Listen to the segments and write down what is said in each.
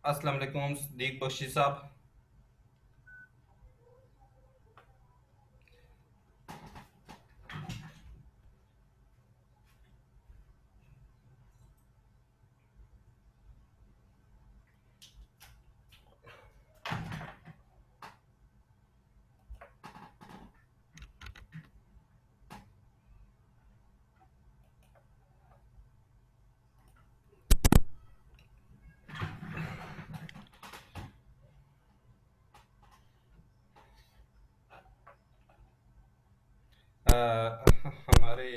अस्सलाम वालेकुम सदीक बख्शी साहब। हमारे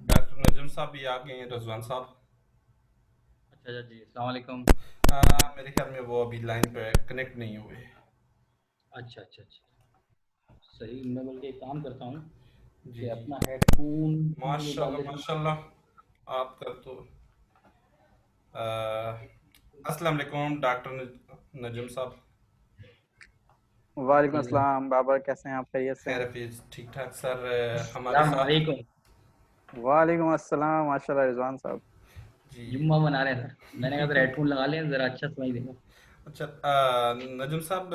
डॉक्टर नजम साहब भी आ गए हैं, रजवान साहब। अच्छा अच्छा जी, अस्सलाम वालेकुम। मेरे ख्याल में वो अभी लाइन पे कनेक्ट नहीं हुए। अच्छा अच्छा अच्छा, सही। मैं बल्कि एक काम करता हूँ जी कि जी। अपना हेडफोन निकाल माशाल्लाह लेता हूँ। माशाल्लाह। आपका तो अस्सलाम वालेकुम डॉक्टर नजम साहब। वालेकुम जी सर। अस्सलाम बाबर, कैसे हैं आप? खैरियत से हैं? खैर हफीज ठीक ठाक सर। हमारे अस्सलाम साथ वालेकुम। वालेकुम अस्सलाम, माशाल्लाह रिजवान साहब। जी। जुम्मा मना रहे हैं सर। मैंने कहा सर हेडफोन लगा लें, ज़रा अच्छा सुनाई देगा। अच्छा, नजम साहब,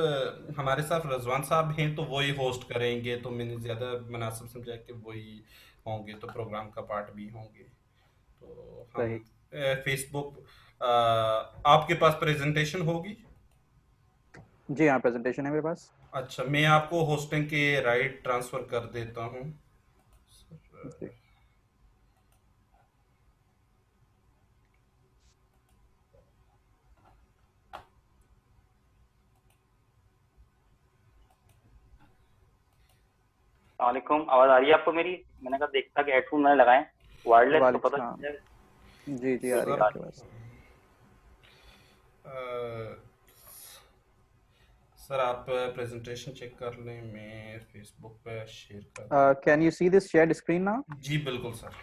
हमारे साथ रजवान साहब हैं तो वही होस्ट करेंगे, तो मैंने ज़्यादा मुनासिब समझा कि वही होंगे तो प्रोग्राम का पार्ट भी होंगे। तो हम सही। फेसबुक, आपके पास प्रेजेंटेशन होगी? जी हाँ, प्रेजेंटेशन है मेरे पास। अच्छा, मैं आपको होस्टिंग के राइट ट्रांसफ़र कर देता हूँ। जी। वालेकुम, आवाज आ रही है आपको मेरी? मैंने कहा देखता कि हेडफोन मैंने लगाए वायरलेस तो पता वालेकुम चल सलाम। जाए। जी जी, आ रही है सर, आपके पास। अ, सर आप प्रेजेंटेशन चेक कर लें, मैं फेसबुक पे शेयर कर देता कैन हूँ। You see this shared screen now? जी बिल्कुल सर।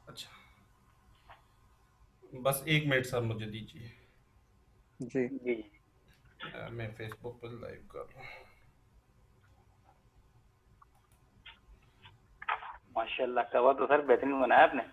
अच्छा, बस एक मिनट सर मुझे दीजिए। जी। जी जी। मैं फेसबुक पर लाइव कर रहा हूँ। माशाल्लाह, कवर तो सर बेहतरीन बनाया आपने।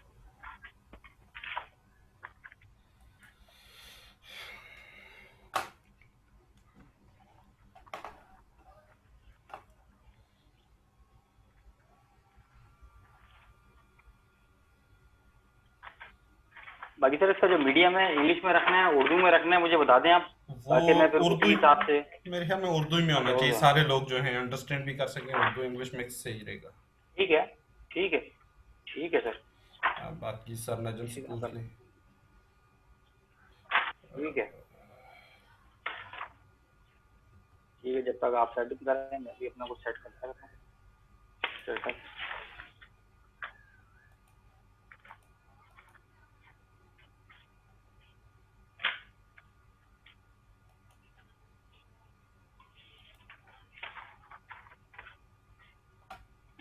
बाकी सर इसका जो मीडियम है, इंग्लिश में रखना है उर्दू में रखना है, मुझे बता दें आप, वो ताकि मैं फिर उर्दू, उसी हिसाब से। मेरे ख्याल में उर्दू में अच्छा, होना चाहिए, उर्दू में। सारे लोग जो हैं अंडरस्टैंड भी कर सकें, उर्दू इंग्लिश मिक्स सही रहेगा। ठीक है, ठीक है, ठीक है सर। बाकी सर नजम से ठीक है पूछ सर, लें। ठीक है, ठीक है। जब तक आप सेटिंग कर रहे हैं मैं भी अपना कुछ सेट करता रहता हूँ। चल सर।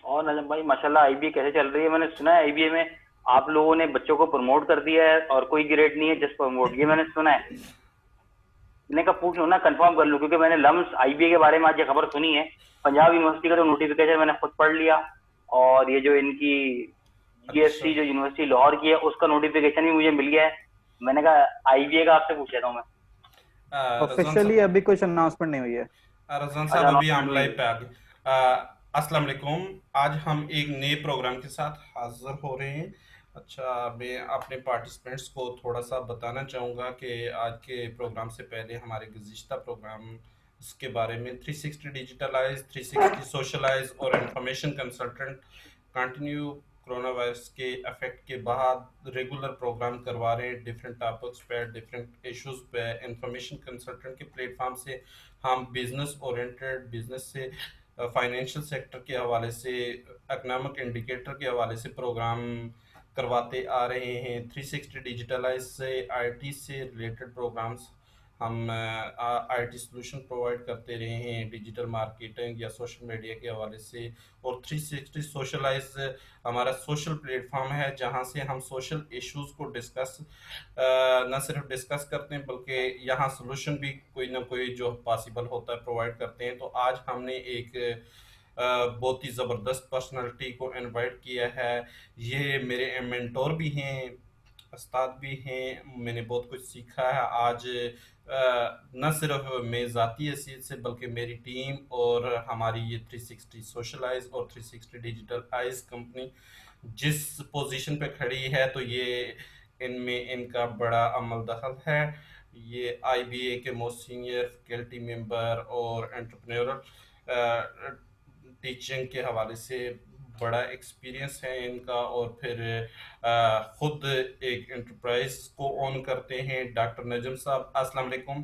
और नजम भाई माशाल्लाह आईबीए कैसे चल रही है? मैंने सुना है आईबीए में आप लोगों ने बच्चों को प्रमोट कर दिया है और कोई ग्रेड नहीं है, जस्ट प्रमोट, ये मैंने सुना है। मैंने कहा पूछ लूँ ना, कंफर्म कर लूँ, क्योंकि मैंने लम्स आईबीए के बारे में आज ये खबर सुनी है। पंजाब यूनिवर्सिटी का जो नोटिफिकेशन मैंने खुद पढ़ लिया, और ये जो इनकी अच्छा, जीएससी जो यूनिवर्सिटी लाहौर की है उसका नोटिफिकेशन भी मुझे मिल गया है। मैंने कहा आईबीए का आपसे पूछ लेता हूँ मैं। रजवान ऑफिशियली साहब, अभी कुछ अनाउंसमेंट नहीं हुई है। रजवान अच्छा, साहब अभी अनाउंसमेंट हम हुई लाइव है। पे आ गए। अस्सलाम वालेकुम। आज हम एक नए प्रोग्राम के साथ हाजिर हो रहे हैं। अच्छा, मैं अपने पार्टिसिपेंट्स को थोड़ा सा बताना चाहूँगा कि आज के प्रोग्राम से पहले हमारे गुज़िश्ता प्रोग्राम उसके बारे में 360 डिजिटलाइज, 360 सोशलाइज और information consultant continue corona virus के इफेक्ट के बाद रेगुलर प्रोग्राम करवा रहे हैं, डिफरेंट टॉपिक्स पे, डिफरेंट इश्यूज पे। इंफॉर्मेशन कंसल्टेंट के प्लेटफॉर्म से हम बिजनेस ओरिएंटेड, बिजनेस से फाइनेंशियल सेक्टर के हवाले से, इकोनॉमिक इंडिकेटर के हवाले से प्रोग्राम करवाते आ रहे हैं। 360 डिजिटलाइज से आईटी से रिलेटेड प्रोग्राम्स हम आईटी सोल्यूशन प्रोवाइड करते रहे हैं, डिजिटल मार्केटिंग या सोशल मीडिया के हवाले से। और 360 सोशलाइज हमारा सोशल प्लेटफॉर्म है जहां से हम सोशल इश्यूज को डिस्कस, न सिर्फ डिस्कस करते हैं बल्कि यहाँ सोल्यूशन भी कोई ना कोई जो पॉसिबल होता है प्रोवाइड करते हैं। तो आज हमने एक बहुत ही ज़बरदस्त पर्सनालिटी को इनवाइट किया है। ये मेरे मेंटोर भी हैं, उस्ताद भी हैं, मैंने बहुत कुछ सीखा है आज। न सिर्फ मैं ज़ाती हैसियत से बल्कि मेरी टीम और हमारी ये 360 सोशलाइज और 360 डिजिटल आइज कंपनी जिस पोजीशन पे खड़ी है, तो ये इनमें इनका बड़ा अमल दखल है। ये आईबीए के मोस्ट सीनियर फैकल्टी मेंबर और एंटरप्रेन्योरल टीचिंग के हवाले से बड़ा एक्सपीरियंस है इनका, और फिर खुद एक एंटरप्राइज को ओन करते हैं। डॉक्टर नजम साहब, अस्सलाम वालेकुम।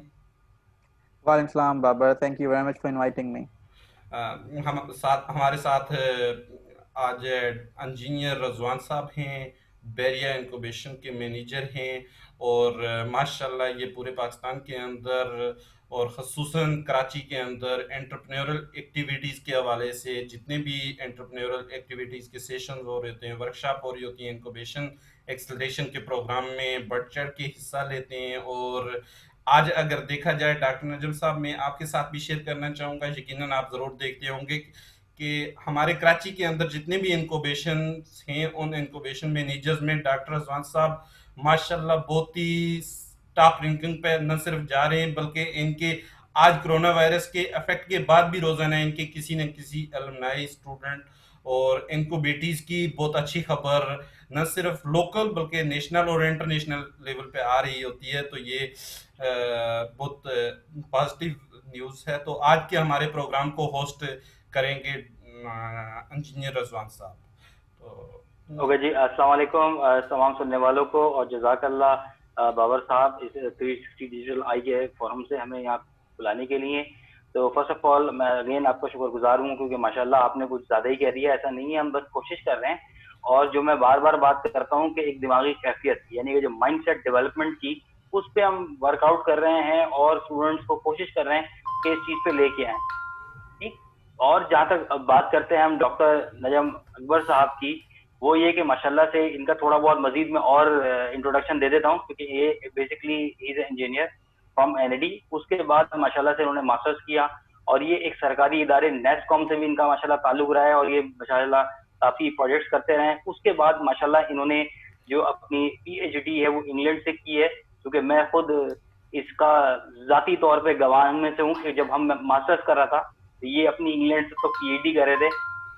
Walaikum salam, Babar. Thank you very much for inviting me. हमारे साथ आज इंजीनियर रजवान साहब हैं, बैरिया इंक्यूबेशन के मैनेजर हैं, और माशाल्लाह ये पूरे पाकिस्तान के अंदर और ख़ुसूसन कराची के अंदर एंटरप्रेन्योरल एक्टिविटीज़ के हवाले से जितने भी एंटरप्रेन्योरल एक्टिविटीज़ के सेशंस हो रहे होते हैं, वर्कशॉप हो रही होती है, इंक्यूबेशन एक्सेलरेशन के प्रोग्राम में बढ़ चढ़ के हिस्सा लेते हैं। और आज अगर देखा जाए डॉक्टर नजम साहब, मैं आपके साथ भी शेयर करना चाहूँगा, यकीनन आप ज़रूर देखते होंगे कि हमारे कराची के अंदर जितने भी इंक्यूबेशन हैं, उन इंक्यूबेशन मैनेजर्स में डॉक्टर रज़वान साहब माशाल्लाह बहुत ही टॉप रैंकिंग पे न सिर्फ जा रहे हैं, बल्कि इनके आज कोरोना वायरस के इफेक्ट के बाद भी रोज़ाना इनके किसी न किसी अलमनाई स्टूडेंट और इनक्यूबेटीज़ की बहुत अच्छी खबर न सिर्फ लोकल बल्कि नेशनल और इंटरनेशनल लेवल पे आ रही होती है। तो ये बहुत पॉजिटिव न्यूज़ है। तो आज के हमारे प्रोग्राम को होस्ट करेंगे इंजीनियर रज़वान साहब। तो ओके जी, अस्सलाम वालेकुम तमाम सुनने वालों को, और जज़ाकल्लाह बाबर साहब इस 360 डिजिटल आई के फोरम से हमें यहाँ बुलाने के लिए। तो फर्स्ट ऑफ ऑल मैं अगेन आपका शुक्रगुजार हूँ, क्योंकि माशाल्लाह आपने कुछ ज़्यादा ही कह दिया, ऐसा नहीं है, हम बस कोशिश कर रहे हैं। और जो मैं बार बार बात करता हूँ कि एक दिमागी कैफियत यानी कि जो माइंड सेट डेवलपमेंट की, उस पर हम वर्कआउट कर रहे हैं और स्टूडेंट्स को कोशिश कर रहे हैं कि इस चीज़ पे लेके आए। ठीक। और जहाँ तक अब बात करते हैं हम डॉक्टर नजम अकबर साहब की, वो ये कि माशाल्लाह से इनका थोड़ा बहुत मजीद में और इंट्रोडक्शन दे देता हूँ, क्योंकि ये basically is engineer from ND. उसके बाद माशाल्लाह से इन्होंने मास्टर्स किया, और ये एक सरकारी इदारे नेस्कॉम से भी इनका माशाल्लाह ताल्लुक रहा है, और ये माशाल्लाह काफी प्रोजेक्ट्स करते रहे। उसके बाद माशाल्लाह इन्होंने जो अपनी पीएचडी है वो इंग्लैंड से की है, क्योंकि मैं खुद इसका जाती तौर पे गवाह में से हूँ कि जब हम मास्टर्स कर रहा था तो ये अपनी इंग्लैंड से तो पीएचडी कर रहे थे,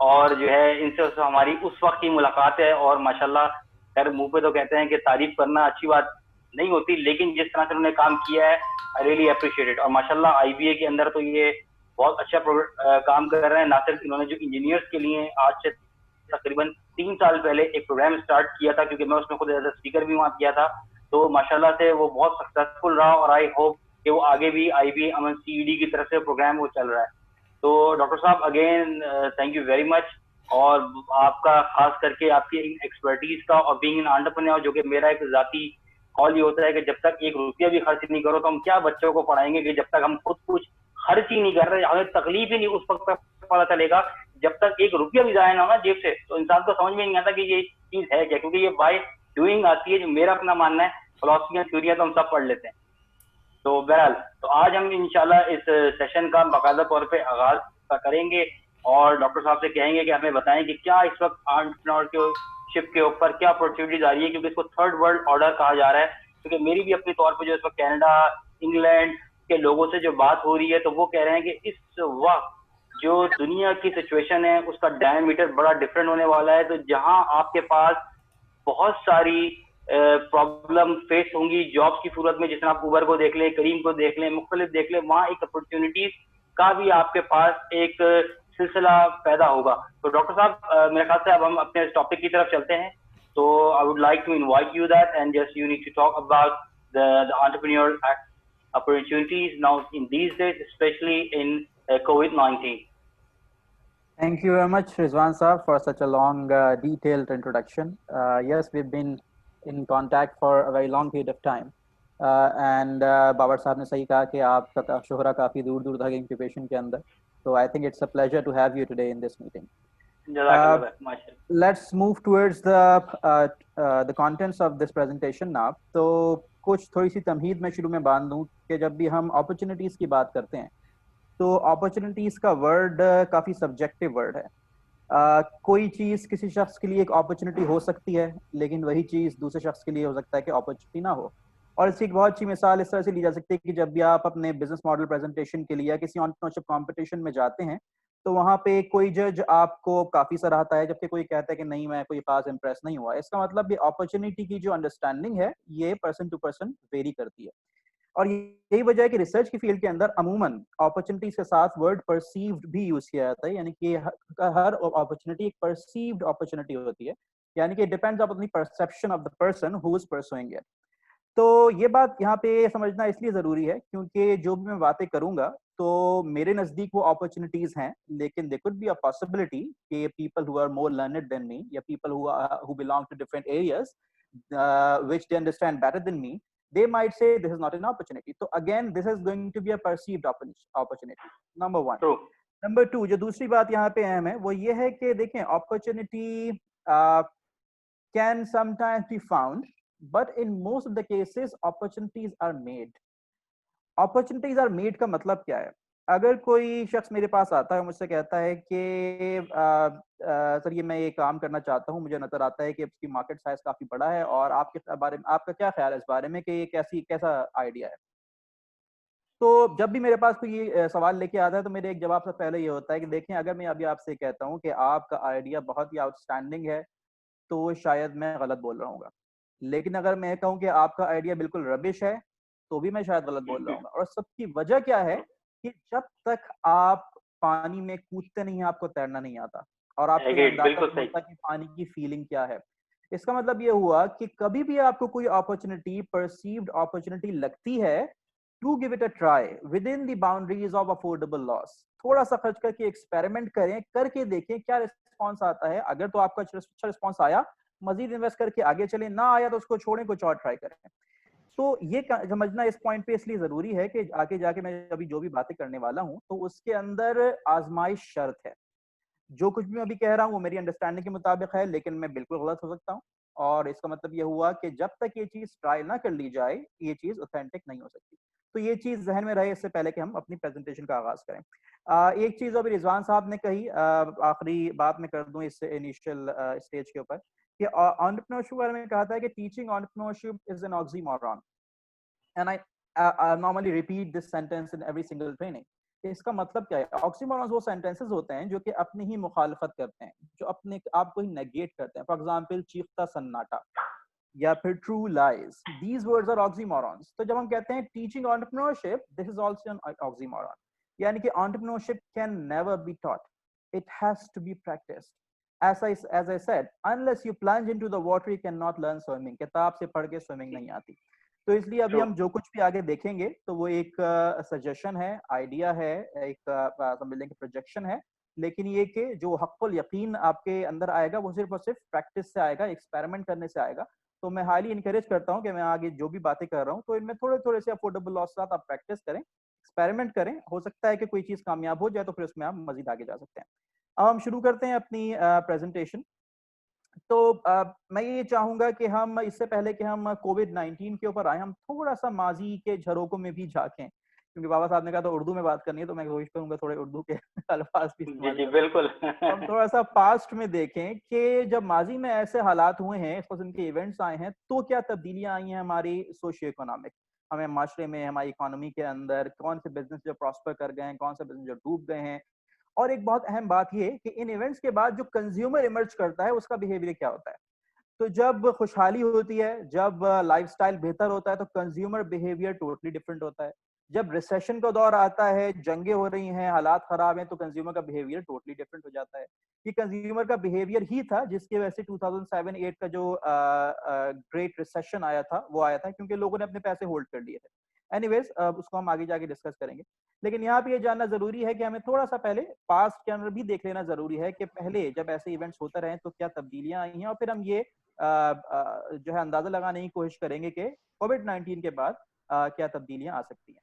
और जो है इनसे हमारी उस वक्त की मुलाकात है। और माशाल्लाह खैर मुंह पे तो कहते हैं कि तारीफ करना अच्छी बात नहीं होती, लेकिन जिस तरह से उन्होंने काम किया है आई रियली अप्रिशिएट इट। और माशाल्लाह आईबीए के अंदर तो ये बहुत अच्छा काम कर रहे हैं। ना सिर्फ इन्होंने जो इंजीनियर्स के लिए आज से तकरीबन 3 साल पहले एक प्रोग्राम स्टार्ट किया था, क्योंकि मैं उसमें खुद एज स्पीकर भी वहाँ किया था, तो माशाल्लाह से वो बहुत सक्सेसफुल रहा, और आई होप कि वो आगे भी आईबीए अमन सीईडी की तरफ से प्रोग्राम वो चल रहा है। तो डॉक्टर साहब again thank you very much, और आपका खास करके आपकी एक्सपर्टीज का, और बीइंग एन एंटरप्रेन्योर, जो कि मेरा एक जाती कॉल ये होता है कि जब तक एक रुपया भी खर्च नहीं करो तो हम क्या बच्चों को पढ़ाएंगे, कि जब तक हम खुद कुछ खर्च ही नहीं कर रहे, हमें तकलीफ ही नहीं उस वक्त तक पता चलेगा जब तक एक रुपया भी जाए ना होना जेब से, तो इंसान को समझ में नहीं आता कि ये चीज है क्या, क्योंकि ये बाय डूइंग आती है। जो मेरा अपना मानना है, फिलॉसफी एंड थ्योरी तो हम सब पढ़ लेते हैं। तो बहरहाल तो आज हम इंशाल्लाह इस सेशन का बाकायदा तौर पे आगाज करेंगे, और डॉक्टर साहब से कहेंगे कि हमें बताएं कि क्या इस वक्त एंटरप्रेन्योरशिप के ऊपर क्या अपॉर्चुनिटीज आ रही है, क्योंकि इसको थर्ड वर्ल्ड ऑर्डर कहा जा रहा है। क्योंकि मेरी भी अपने तौर पर जो इस वक्त कनाडा, इंग्लैंड के लोगों से जो बात हो रही है, तो वो कह रहे हैं कि इस वक्त जो दुनिया की सिचुएशन है उसका डायमीटर बड़ा डिफरेंट होने वाला है। तो जहां आपके पास बहुत सारी प्रॉब्लम फेस होंगी जॉब्स की सूरत में, जिसमें आप उबर को देख लें, करीम को देख लें, मुख्तलिफ देख लें, वहाँ एक अपॉर्चुनिटीज का भी आपके पास एक सिलसिला पैदा होगा। तो डॉक्टर साहब मेरे ख्याल से अब हम अपने टॉपिक की तरफ चलते हैं। तो I would like to invite you that and just you need to talk about the entrepreneurial opportunities now in these days, especially in COVID-19. Thank you very much, Rizwan Saab, for such a long, detailed introduction. Yes, we've been in contact for a very long period of time. And Babar साहब ने सही कहा कि आपका शोहरा काफ़ी दूर दूर तक इंक्यूबेशन के अंदर. So I think it's a pleasure to have you today in this meeting. Let's move towards the contents of this presentation now. तो कुछ थोड़ी सी तमहीद मैं शुरू में बांध दूं कि जब भी हम अपॉर्चुनिटीज़ की बात करते हैं तो अपॉर्चुनिटीज़ का वर्ड काफ़ी सब्जेक्टिव वर्ड है। कोई चीज किसी शख्स के लिए एक अपॉर्चुनिटी हो सकती है, लेकिन वही चीज दूसरे शख्स के लिए हो सकता है कि अपॉर्चुनिटी ना हो। और इसकी एक बहुत अच्छी मिसाल इस तरह से ली जा सकती है कि जब भी आप अपने बिजनेस मॉडल प्रेजेंटेशन के लिए या किसी एंटरप्रेन्योरशिप कंपटीशन में जाते हैं, तो वहां पे कोई जज आपको काफी सराहता है, जबकि कोई कहता है कि नहीं, मैं कोई खास इंप्रेस नहीं हुआ। इसका मतलब ये अपॉर्चुनिटी की जो अंडरस्टैंडिंग है, ये पर्सन टू पर्सन वेरी करती है। और यही वजह है कि रिसर्च की फील्ड के अंदर अमूमन अपॉर्चुनिटीज के साथ वर्ड परसीव्ड भी यूज किया जाता है, यानी कि हर अपॉर्चुनिटी एक परसीव्ड अपॉर्चुनिटी होती है, यानी कि डिपेंड्स अपनी perception of the person who is pursuing it. तो ये बात यहाँ पे समझना इसलिए जरूरी है क्योंकि जो भी मैं बातें करूंगा तो मेरे नजदीक वो अपॉर्चुनिटीज हैं, लेकिन they could be a possibility कि people who are more learned than me या people who belong to different areas which they understand better than me, they might say this is not an opportunity. So again, this is going to be a perceived opportunity. Number one. True. Number two, जो दूसरी बात यहाँ पे अहम है वो ये है कि देखें, opportunity can sometimes be found, but in most of the cases opportunities are made. Opportunities are made का मतलब क्या है? अगर कोई शख्स मेरे पास आता है, मुझसे कहता है कि सर ये मैं ये काम करना चाहता हूँ, मुझे नजर आता है कि इसकी मार्केट साइज काफी बड़ा है, और आपके बारे में आपका क्या ख्याल है इस बारे में कि ये कैसा आइडिया है? तो जब भी मेरे पास कोई ये सवाल लेके आता है तो मेरे एक जवाब से पहले ये होता है कि देखें, अगर मैं अभी आपसे कहता हूँ कि आपका आइडिया बहुत ही आउटस्टैंडिंग है, तो शायद मैं गलत बोल रहा हूँ। लेकिन अगर मैं कहूँ कि आपका आइडिया बिल्कुल रबिश है, तो भी मैं शायद गलत बोल रहा हूँ। और सबकी वजह क्या है कि जब तक आप पानी में कूदते नहीं हैं, आपको तैरना नहीं आता, और आपको ये अंदाजा बिल्कुल नहीं सही। होता कि पानी की फीलिंग क्या है। इसका मतलब ये हुआ कि कभी भी आपको कोई अपॉर्चुनिटी, परसीव्ड अपॉर्चुनिटी लगती है, to give it a try within the boundaries of affordable loss. थोड़ा सा खर्च करके एक्सपेरिमेंट करें, करके देखें क्या रिस्पॉन्स आता है। अगर तो आपका अच्छा रिस्पॉन्स आया, मजीद इन्वेस्ट करके आगे चले, ना आया तो उसको छोड़ें, कुछ और ट्राई करें। तो ये समझना इस पॉइंट पे इसलिए जरूरी है कि आगे जाके मैं अभी जो भी बातें करने वाला हूं, तो उसके अंदर आजमाइश शर्त है। जो कुछ भी मैं अभी कह रहा हूँ वो मेरी अंडरस्टैंडिंग के मुताबिक है, लेकिन मैं बिल्कुल गलत हो सकता हूँ। और इसका मतलब ये हुआ कि जब तक ये चीज ट्राई ना कर ली जाए, ये चीज ऑथेंटिक नहीं हो सकती। तो ये चीज जहन में रहे इससे पहले कि हम अपनी प्रेजेंटेशन का आगाज करें। एक चीज अभी रिजवान साहब ने कही, आखिरी बात मैं कर दूं इस इनिशियल स्टेज के ऊपर, कि एंटरप्रेन्योरशिप के बारे में कहा था कि teaching entrepreneurship is an oxymoron, and I normally repeat this sentence in every single training. इसका मतलब क्या है? ऑक्सीमोरॉन्स वो सेंटेंसेस होते हैं जो कि अपनी ही मुखालफत करते हैं, जो अपने आप को ही नेगेट करते हैं। फॉर एग्जांपल, चीखता सन्नाटा या फिर true lies, these words are oxymorons. तो जब हम कहते हैं teaching entrepreneurship, this is also an oxymoron, यानी कि entrepreneurship can never be taught, it has to be practised. as I said, unless you plunge into the water, you cannot learn swimming. किताब से पढ़ के स्विमिंग नहीं आती। तो इसलिए अभी हम जो कुछ भी आगे देखेंगे तो वो एक सजेशन है, आइडिया है, एक समझ लें कि प्रोजेक्शन है, लेकिन ये कि जो हक़्क़ुल यकीन आपके अंदर आएगा वो सिर्फ और सिर्फ प्रैक्टिस से आएगा, एक्सपेरिमेंट करने से आएगा। तो मैं हाईली इनकरेज करता हूँ कि मैं आगे जो भी बातें कर रहा हूँ तो इनमें थोड़े थोड़े से अफोर्डेबल लॉस के साथ आप प्रैक्टिस करें, एक्सपेरिमेंट करें। हो सकता है कि कोई चीज़ कामयाब हो जाए तो फिर उसमें आप मजीद आगे जा सकते हैं। अब हम शुरू करते हैं अपनी प्रेजेंटेशन। तो मैं ये चाहूंगा कि हम इससे पहले कि हम कोविड-19 के ऊपर आए, हम थोड़ा सा माजी के झरोकों में भी झांकें, क्योंकि बाबा साहब ने कहा था उर्दू में बात करनी है, तो मैं कोशिश करूंगा थोड़े उर्दू के अल्फाज भी जी इस्तेमाल जी करूं। बिल्कुल। तो हम थोड़ा सा पास्ट में देखें कि जब माजी में ऐसे हालात हुए हैं, इस किस्म के इवेंट्स आए हैं, तो क्या तब्दीलियां आई हैं हमारी सोशियो इकोनॉमिक, हमें माशरे में, हमारी इकोनॉमी के अंदर कौन से बिजनेस जो प्रॉस्पर कर गए हैं, कौन से बिजनेस जो डूब गए हैं। और एक बहुत अहम बात ये कि इन इवेंट्स के बाद जो कंज्यूमर इमर्ज करता है उसका बिहेवियर क्या होता है। तो जब खुशहाली होती है, जब लाइफस्टाइल बेहतर होता है, तो कंज्यूमर बिहेवियर टोटली डिफरेंट होता है। जब रिसेशन का दौर आता है, जंगें हो रही हैं, हालात खराब हैं, तो कंज्यूमर का बिहेवियर टोटली डिफरेंट हो जाता है। ये कंज्यूमर का बिहेवियर ही था जिसकी वजह से 2007-8 का जो ग्रेट रिसेशन आया था वो आया था, क्योंकि लोगों ने अपने पैसे होल्ड कर लिए थे। एनीवेज, उसको हम आगे जाके डिस्कस करेंगे, लेकिन यहाँ पे ये जानना जरूरी है कि हमें थोड़ा सा पहले पास्ट के अंदर भी देख लेना जरूरी है कि पहले जब ऐसे इवेंट्स होते रहे तो क्या तब्दीलियां आई हैं, और फिर हम ये जो है अंदाजा लगाने की कोशिश करेंगे कि कोविड-19 के बाद क्या तब्दीलियां आ सकती हैं।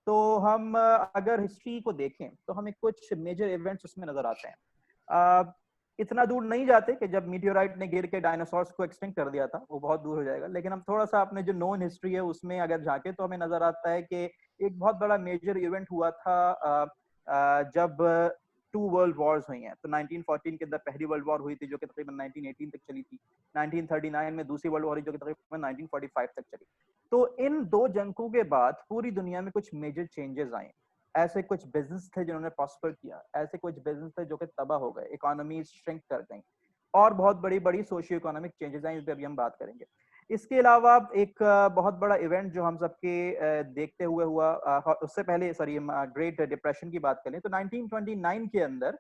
तो हम अगर हिस्ट्री को देखें तो हमें कुछ मेजर इवेंट्स उसमें नजर आते हैं। इतना दूर नहीं जाते कि जब मीटियोराइट ने गिर के डायनासोर्स को एक्सटिंक्ट कर दिया था, वो बहुत दूर हो जाएगा, लेकिन हम थोड़ा सा अपने जो नोन हिस्ट्री है उसमें अगर झांके तो हमें नजर आता है कि एक बहुत बड़ा मेजर इवेंट हुआ था जब 2 वर्ल्ड वॉर्स हुई हैं। तो 1914 के अंदर पहली वर्ल्ड वॉर हुई थी जो कि तकरीबन 1918 तक चली थी। 1939 में दूसरी वर्ल्ड वॉर हुई जो कि तकरीबन 1945 तक चली। तो इन 2 जंगों के बाद पूरी दुनिया में कुछ मेजर चेंजेस आए। ऐसे कुछ बिजनेस थे जिन्होंने प्रॉस्पर किया, ऐसे कुछ बिजनेस थे जो कि तबाह हो गए, इकोनॉमी श्रिंक कर गई, और बहुत बड़ी-बड़ी सोशियो इकोनॉमिक चेंजेस आई, इस पे अभी हम बात करेंगे। इसके अलावा एक बहुत बड़ा इवेंट जो हम सबके देखते हुए हुआ, उससे पहले सॉरी हम ग्रेट डिप्रेशन की बात करें तो 1929 के अंदर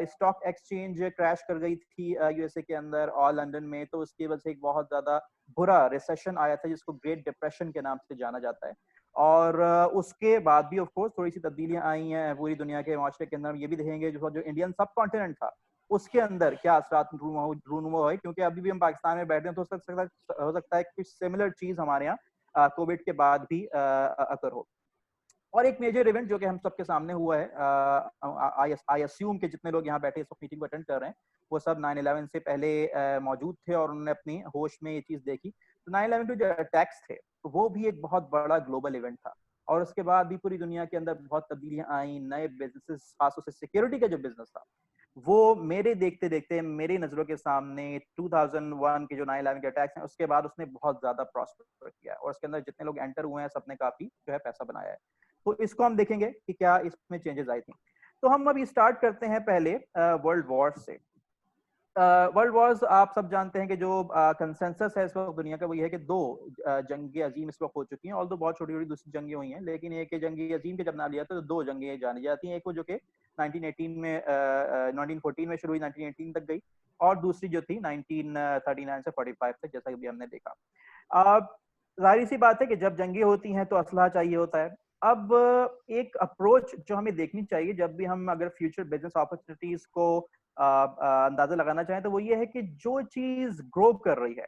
स्टॉक एक्सचेंज क्रैश कर गई थी यूएसए के अंदर और लंदन में। तो उसकी वजह से एक बहुत ज्यादा बुरा रिसेशन आया था जिसको ग्रेट डिप्रेशन के नाम से जाना जाता है। और उसके बाद भी ऑफ कोर्स थोड़ी सी तब्दीलियां आई हैं पूरी दुनिया के माशरे के अंदर। ये भी देखेंगे जो इंडियन सब कॉन्टिनेंट था उसके अंदर क्या असरात रूनुमा हुए, क्योंकि अभी भी हम पाकिस्तान में बैठे हैं तो हो सकता है कुछ सिमिलर चीज हमारे यहाँ कोविड के बाद भी अकर हो। और एक मेजर इवेंट जो कि हम सबके सामने हुआ है, आई अस्यूम के जितने लोग यहाँ बैठे इस वक्त मीटिंग को अटेंड कर रहे हैं वो सब 9/11 से पहले मौजूद थे और उन्होंने अपनी होश में ये चीज देखी। तो 9/11 के जो अटैक्स थे तो वो भी एक बहुत बड़ा ग्लोबल इवेंट था और उसके बाद भी पूरी दुनिया के अंदर बहुत तब्दीलियां आई, नए बिजनेसेस, खासतौर से सिक्योरिटी का जो बिजनेस था वो मेरे देखते देखते मेरी नजरों के सामने 2001 के जो 9/11 के अटैक्स हैं उसके बाद उसने बहुत ज्यादा प्रॉस्पर किया है और उसके अंदर जितने लोग एंटर हुए हैं सबने काफी जो है पैसा बनाया है। तो इसको हम देखेंगे कि क्या इसमें चेंजेस आई थी। तो हम अभी स्टार्ट करते हैं पहले वर्ल्ड वॉर से। वर्ल्ड वॉर्स आप सब जानते हैं कि जो कंसेंसस है इस वक्त दुनिया का वो ये है कि 2 जंगे अजीम इस वक्त हो चुकी हैं, और तो बहुत छोटी छोटी दूसरी जंगे हुई हैं, लेकिन एक जंगे अजीम के जब नाम लिया तो 2 जंगे जानी जाती हैं। एक वो जो कि 1918 में 1914 में शुरू हुई, 1918 तक गई, और दूसरी जो थी 1939 से 45 तक, जैसा कि अभी हमने देखा। जाहिर सी बात है कि जब जंगे होती हैं तो असलहा चाहिए होता है। अब एक अप्रोच जो हमें देखनी चाहिए जब भी हम अगर फ्यूचर बिजनेस अपॉर्चुनिटीज को अंदाजा लगाना चाहें तो वो ये है कि जो चीज ग्रो कर रही है,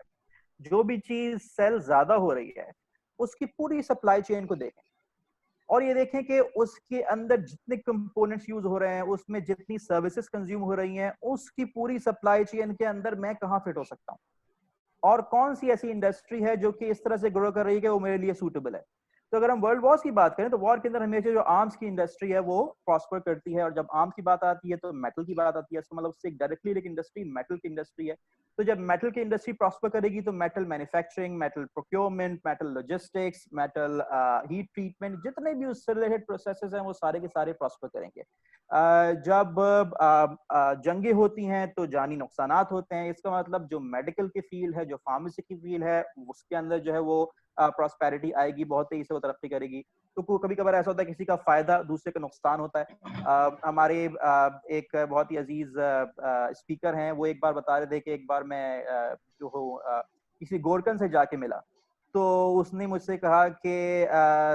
जो भी चीज सेल ज्यादा हो रही है, उसकी पूरी सप्लाई चेन को देखें और ये देखें कि उसके अंदर जितने कंपोनेंट्स यूज हो रहे हैं, उसमें जितनी सर्विसेज कंज्यूम हो रही हैं, उसकी पूरी सप्लाई चेन के अंदर मैं कहाँ फिट हो सकता हूँ और कौन सी ऐसी इंडस्ट्री है जो कि इस तरह से ग्रो कर रही है कि वो मेरे लिए सूटेबल है। तो अगर हम वर्ल्ड वॉर की बात करें तो वॉर के अंदर हमेशा जो आर्म्स की इंडस्ट्री है वो प्रॉस्पर करती है, और जब आर्म्स की बात आती है तो मेटल की बात आती है। इसका मतलब उससे डायरेक्टली एक इंडस्ट्री मेटल की इंडस्ट्री है। तो जब मेटल की इंडस्ट्री प्रॉस्पर करेगी तो metal manufacturing, metal procurement, metal logistics, metal heat treatment, जितने भी उससे रिलेटेड प्रोसेसेस हैं वो सारे के सारे प्रॉस्पर करेंगे। जब जंगे होती हैं तो जानी नुकसानात होते हैं। इसका मतलब जो मेडिकल की फील्ड है, जो फार्मेसी की फील्ड है, उसके अंदर जो है वो प्रॉस्पेरिटी आएगी, बहुत तेजी से वो तरक्की करेगी। तो कभी कभार ऐसा होता है किसी का फायदा दूसरे का नुकसान होता है। हमारे एक बहुत ही अजीज स्पीकर हैं, वो एक बार बता रहे थे कि एक बार मैं जो हूँ किसी गोरकन से जाके मिला तो उसने मुझसे कहा कि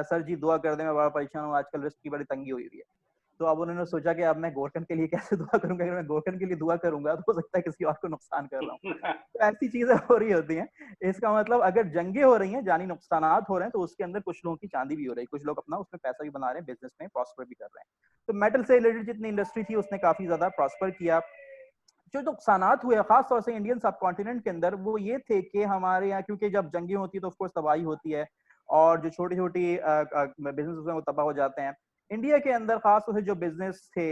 सर जी दुआ कर दे, मैं बड़ा परेशान हूँ, आजकल रिस्क की बड़ी तंगी हुई हुई है। तो अब उन्होंने सोचा कि अब मैं गोरकन के लिए कैसे दुआ करूंगा, अगर मैं गोरकन के लिए दुआ करूंगा तो हो सकता है किसी और को नुकसान कर रहा हूँ। तो ऐसी चीजें हो रही होती हैं। इसका मतलब अगर जंगे हो रही हैं, जानी नुकसानात हो रहे हैं, तो उसके अंदर कुछ लोगों की चांदी भी हो रही है, कुछ लोग अपना उसमें पैसा भी बना रहे हैं, बिजनेस में प्रॉस्पर भी कर रहे हैं। तो मेटल से रिलेटेड जितनी इंडस्ट्री थी उसने काफी ज्यादा प्रॉस्पर किया। जो नुकसानात हुए खास तौर से इंडियन सब कॉन्टिनेंट के अंदर वो ये थे कि हमारे यहाँ क्योंकि जब जंगी होती है तो ऑफकोर्स तबाही होती है और जो छोटी छोटी बिजनेस हैं वो तबाह हो जाते हैं। इंडिया के अंदर खास तौर से जो बिजनेस थे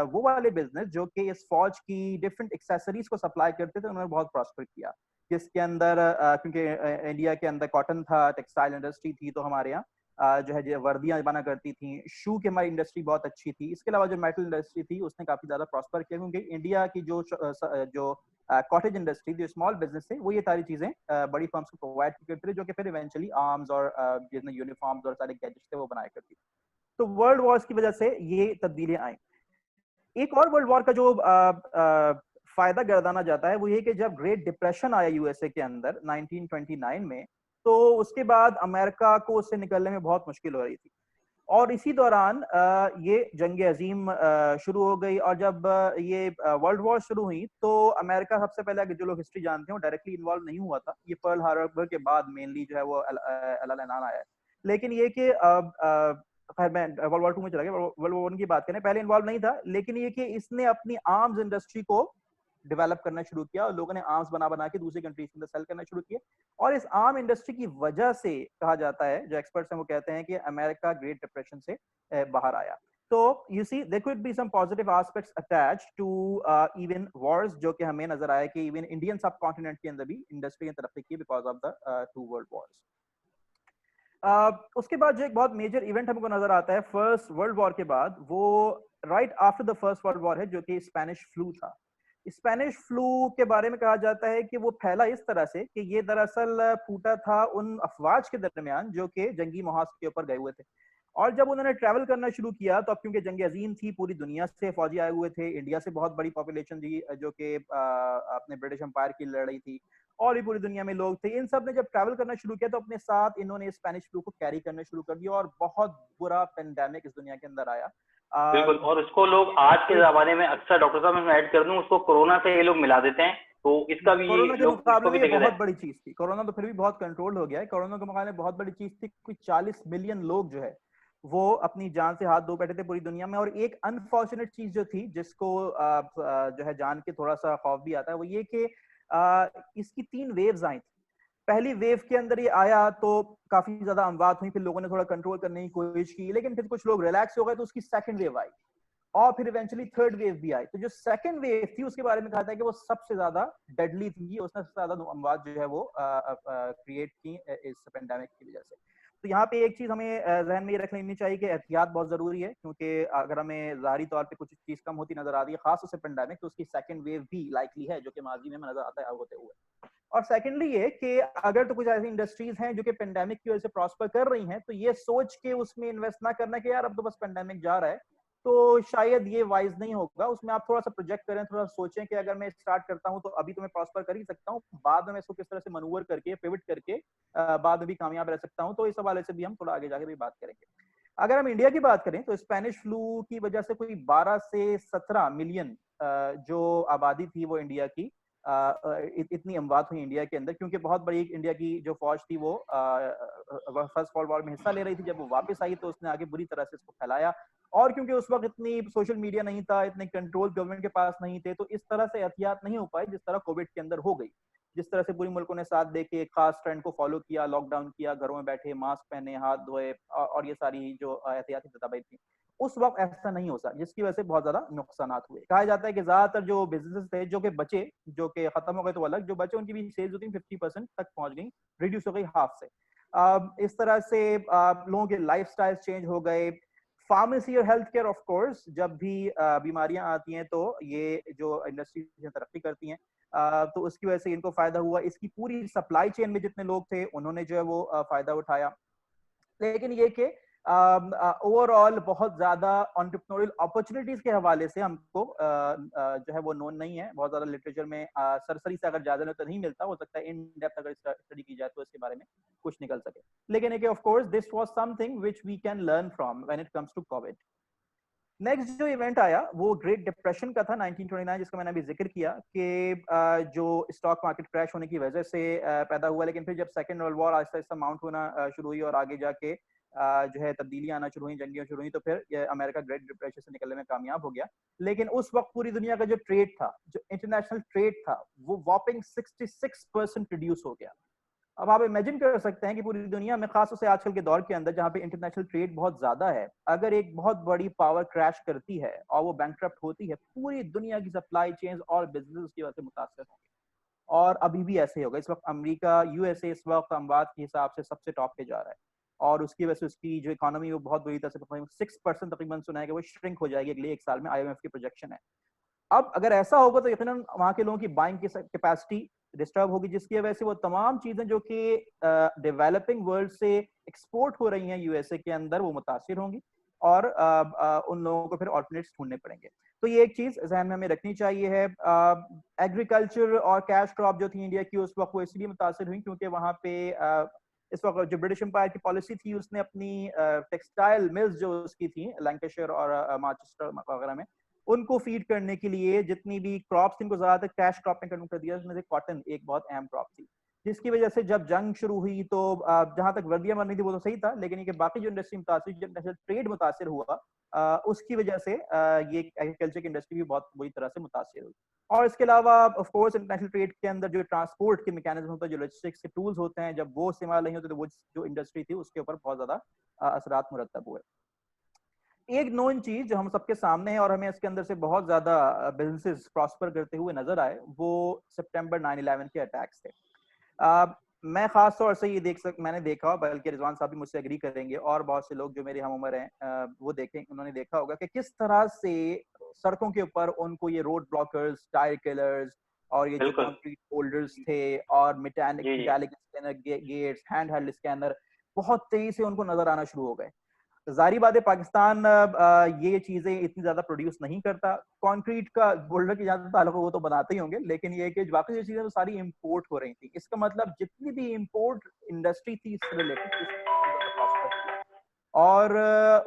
वो वाले बिजनेस जो कि इस फौज की डिफरेंट एक्सेसरीज को सप्लाई करते थे उन्होंने बहुत प्रॉस्पर किया, जिसके अंदर क्योंकि इंडिया के अंदर कॉटन था, टेक्सटाइल इंडस्ट्री थी, तो हमारे यहाँ जो है जो वर्दियां बना करती थी, शू की हमारी इंडस्ट्री बहुत अच्छी थी। इसके अलावा जो मेटल इंडस्ट्री थी उसने काफी ज्यादा प्रॉस्पर किया क्योंकि इंडिया की जो कॉटेज इंडस्ट्री, जो स्मॉल बिजनेस थे, वो ये सारी चीजें बड़ी फर्म्स को प्रोवाइड करते थे जो कि फिर इवेंचुअली आर्म्स और जितने यूनिफॉर्म्स और सारे गैजेट्स थे वो बनाया करती थी। तो वर्ल्ड वॉर्स की वजह से ये तब्दीलियां आई। एक और वर्ल्ड वॉर का जो फायदा गर्दाना जाता है वो ये कि जब ग्रेट डिप्रेशन आया यूएसए के अंदर 1929 में, तो उसके बाद अमेरिका को उससे निकलने में बहुत मुश्किल हो रही थी और इसी दौरान ये जंग अजीम शुरू हो गई। और जब ये वर्ल्ड वॉर शुरू हुई तो अमेरिका सबसे पहले, जो लोग हिस्ट्री जानते हो, डायरेक्टली इन्वॉल्व नहीं हुआ था। ये पर्ल हार्बर के बाद मेनली जो है वो एलान आया है। लेकिन ये कि खैर मैं वर्ल्ड वॉर 2 में चला गया, वर्ल्ड वॉर 1 की बात करें, पहले इन्वॉल्व नहीं था, लेकिन ये कि इसने अपनी आर्म्स इंडस्ट्री को डेवलप करना शुरू किया और लोगों ने आर्म्स बना बना के दूसरी कंट्रीज के अंदर सेल करना शुरू किया। और इस आर्म इंडस्ट्री की वजह से कहा जाता है, जो एक्सपर्ट्स हैं वो कहते हैं कि अमेरिका ग्रेट डिप्रेशन से बाहर आया। तो you see there could be some positive aspects attached to even wars, जो कि हमें नजर आया कि even Indian subcontinent के अंदर भी इंडस्ट्री ने तरक्की की because of the two world wars. उसके बाद जो एक बहुत मेजर इवेंट हमको नजर आता है फर्स्ट वर्ल्ड वॉर के बाद, वो right after the first world war है, जो कि स्पेनिश फ्लू था। स्पेनिश फ्लू के बारे में कहा जाता है कि वो फैला इस तरह से कि ये दरअसल फूटा था उन अफवाज के दरमियान जो कि जंगी मुहाज के ऊपर गए हुए थे। और जब उन्होंने ट्रैवल करना शुरू किया तो अब क्योंकि जंग अजीम थी, पूरी दुनिया से फौजी आए हुए थे, इंडिया से बहुत बड़ी पॉपुलेशन थी जो कि अपने ब्रिटिश एम्पायर की लड़ रही थी, और भी पूरी दुनिया में लोग थे। इन सब ने जब ट्रैवल करना शुरू किया तो अपने साथ इन्होंने स्पेनिश फ्लू को कैरी करना शुरू कर दिया और बहुत बुरा पेंडेमिक इस दुनिया के अंदर आया। बिल्कुल, और उसको लोग आज के जमाने में अक्सर, डॉक्टर साहब मैं ऐड कर दूं, उसको कोरोना से ये लोग मिला देते हैं, तो इसका भी कोरोना के लोग मुकाबले में देखा बहुत जाए। बड़ी चीज थी। कोरोना तो फिर भी बहुत कंट्रोल हो गया है। कोरोना के मुकाबले में बहुत बड़ी चीज थी। कोई 40 मिलियन लोग जो है वो अपनी जान से हाथ धो बैठे थे पूरी दुनिया में। और एक अनफॉर्चुनेट चीज जो थी जिसको जो है जान के थोड़ा सा खौफ भी आता है, वो ये कि इसकी 3 वेव्स आई थी। पहली वेव के अंदर ये आया तो काफी ज्यादा अमवात हुई, फिर लोगों ने थोड़ा कंट्रोल करने की कोशिश की, लेकिन फिर कुछ लोग रिलैक्स हो गए तो उसकी सेकंड वेव आई, और फिर इवेंचुअली थर्ड वेव भी आई। तो जो सेकंड वेव थी उसके बारे में कहा था कि वो सबसे ज्यादा डेडली थी, उसने सबसे ज्यादा अमवात जो है वो क्रिएट की इस पेंडेमिक की वजह से। तो यहाँ पे एक चीज हमें जहन में ये रख लेनी चाहिए कि एहतियात बहुत जरूरी है, क्योंकि अगर हमें ज़ाहिरी तौर पे कुछ चीज कम होती नजर आ रही है, खास तौर से पेंडेमिक, तो उसकी सेकंड वेव भी लाइकली है, जो कि माजी में नजर आता है होते हुए। और सेकेंडली ये कि अगर तो कुछ ऐसी इंडस्ट्रीज हैं जो कि पेंडेमिक की वजह से प्रॉस्पर कर रही हैं, तो ये सोच के उसमें इन्वेस्ट ना करना कि यार अब तो बस पेंडेमिक जा रहा है, तो शायद ये वाइज नहीं होगा। उसमें आप थोड़ा सा प्रोजेक्ट करें, थोड़ा सोचें कि अगर मैं स्टार्ट करता हूं तो अभी तो मैं प्रॉस्पर कर ही सकता हूं, बाद में मैं इसको किस तरह से मनूवर करके, पिवट करके बाद में भी कामयाब रह सकता हूं। तो इस हवाले से भी हम थोड़ा आगे जाके भी बात करेंगे। अगर हम इंडिया की बात करें तो स्पेनिश फ्लू की वजह से कोई 12 से 17 मिलियन जो आबादी थी वो इंडिया की, इतनी अमवात हुई इंडिया के अंदर, क्योंकि बहुत बड़ी इंडिया की जो फौज थी वो फर्स्ट वर्ल्ड वॉर में हिस्सा ले रही थी। जब वो वापस आई तो उसने आगे बुरी तरह से इसको फैलाया, और क्योंकि उस वक्त इतनी सोशल मीडिया नहीं था, इतने कंट्रोल गवर्नमेंट के पास नहीं थे, तो इस तरह से एहतियात नहीं हो पाई जिस तरह कोविड के अंदर हो गई। जिस तरह से पूरी मुल्कों ने साथ दे के खास ट्रेंड को फॉलो किया, लॉकडाउन किया, घरों में बैठे, मास्क पहने, हाथ धोए, और ये सारी जो एहतियाती तदाबीर थी, उस वक्त ऐसा नहीं हो सका, जिसकी वजह से बहुत ज्यादा नुकसान हुए। कहा जाता है कि ज्यादातर जो बिजनेस थे जो कि बचे, जो कि खत्म हो गए तो अलग, जो बचे उनकी भी सेल्स होती 50% तक पहुंच गई, रिड्यूस हो गई हाफ से। इस तरह से लोगों के लाइफस्टाइल चेंज हो गए। फार्मेसी और हेल्थ केयर ऑफ कोर्स, जब भी बीमारियां आती हैं तो ये जो इंडस्ट्री तरक्की करती हैं, तो उसकी वजह से इनको फायदा हुआ। इसकी पूरी सप्लाई चेन में जितने लोग थे उन्होंने जो है वो फायदा उठाया। लेकिन ये कि ओवरऑल बहुत ज्यादा एंटरप्रेन्योरियल अपॉर्चुनिटीज के हवाले से हमको जो है वो नोन नहीं है। बहुत ज्यादा लिटरेचर में सरसरी से अगर ज्यादा तो नहीं मिलता, हो सकता है इन डेप्थ अगर स्टडी की जाए तो इसके बारे में कुछ निकल सके। लेकिन एक of course this was something which we can learn from when it comes to covid. Next जो इवेंट आया वो ग्रेट डिप्रेशन का था 1929, जिसका मैंने अभी जिक्र किया कि जो स्टॉक मार्केट क्रैश होने की वजह से पैदा हुआ। लेकिन फिर जब second world war Aahista Aahista mount होना शुरू हुई और आगे जाके जो है तब्दीलियां आना शुरू हुई, जंगियां शुरू हुई, तो फिर अमेरिका ग्रेट डिप्रेशन से निकलने में कामयाब हो गया। लेकिन उस वक्त पूरी दुनिया का जो ट्रेड था, जो इंटरनेशनल ट्रेड था, वो वॉपिंग 66% रिड्यूस हो गया। अब आप इमेजिन कर सकते हैं कि पूरी दुनिया में, खासतौर से आजकल के दौर के अंदर जहां पे इंटरनेशनल ट्रेड बहुत ज्यादा है, अगर एक बहुत बड़ी पावर क्रैश करती है और वो बैंकक्रप्ट होती है, पूरी दुनिया की सप्लाई चेन्स और बिजनेस की वजह से मुतासर होंगे। और अभी भी ऐसे ही होगा। इस वक्त अमेरिका, यूएसए इस वक्त अमवात के हिसाब से सबसे टॉप पे जा रहा है, और उसकी वजह से उसकी जो इकोनॉमी वो बहुत बुरी तरह से 6% तकरीबन सुना है कि वो श्रिंक हो जाएगी अगले 1 साल में, आईएमएफ की प्रोजेक्शन है। अब अगर ऐसा होगा तो यकीनन वहां के लोगों की बाइंग की कैपेसिटी डिस्टर्ब होगी, जिसकी वजह से वो तमाम चीजें जो कि डेवलपिंग वर्ल्ड से एक्सपोर्ट हो रही हैं यूएसए के अंदर, वो मुतासिर होंगी, और उन लोगों को फिर ऑल्टरनेट्स ढूंढने पड़ेंगे। तो ये एक चीज जहन में हमें रखनी चाहिए है। एग्रीकल्चर और कैश क्रॉप जो थी इंडिया की उस वक्त, वो इसलिए मुतासिर हुई क्योंकि वहां पे इस वक्त जो ब्रिटिश एम्पायर की पॉलिसी थी, उसने अपनी टेक्सटाइल मिल्स जो उसकी थी लैंकाशायर और मैनचेस्टर वगैरह में, उनको फीड करने के लिए जितनी भी क्रॉप्स थी उनको ज्यादातर कैश क्रॉप में कन्वर्ट कर दिया। उसमें से कॉटन एक बहुत अहम क्रॉप थी, जिसकी वजह से जब जंग शुरू हुई तो जहां तक वर्दियां बन रही थी वो तो सही था, लेकिन ये बाकी जो इंडस्ट्री मुतासिर, जब नेशनल ट्रेड मुतासिर हुआ, उसकी वजह से ये एग्रीकल्चर की इंडस्ट्री भी बहुत बुरी तरह से मुतासिर हुई। और इसके अलावा ऑफ कोर्स इंटरनेशनल ट्रेड के अंदर जो ट्रांसपोर्ट के मैकेनिज्म होता है, जो लॉजिस्टिक्स के टूल्स होते हैं, जब वो इस्तेमाल नहीं होते तो वो जो इंडस्ट्री थी उसके ऊपर बहुत ज्यादा असरात मुरतब हुए। एक नोन चीज जो हम सबके सामने है और हमें इसके अंदर से बहुत ज्यादा बिजनेसेस प्रॉस्पर करते हुए नजर आए, वो सितंबर 9/11 के अटैक्स थे। मैं खास तौर से ये मैंने देखा, बल्कि रिजवान साहब भी मुझसे एग्री करेंगे और बहुत से लोग जो मेरे हम उम्र हैं वो उन्होंने देखा होगा कि किस तरह से सड़कों के ऊपर उनको ये रोड ब्लॉकर्स, टायर किलर्स और ये जो बिल्कुल। कंक्रीट होल्डर्स थे और जी जी। Metallic scanner gates, hand held scanner बहुत तेजी से उनको नजर आना शुरू हो गए। जारी बात है पाकिस्तान ये चीजें इतनी ज्यादा प्रोड्यूस नहीं करता। कंक्रीट का बोल्डर की जहां तक ताल्लुक है वो तो बनाते ही होंगे, लेकिन ये कि बाकी जो चीजें तो सारी इंपोर्ट हो रही थी। इसका मतलब जितनी भी इंपोर्ट इंडस्ट्री थी इससे रिलेटेड और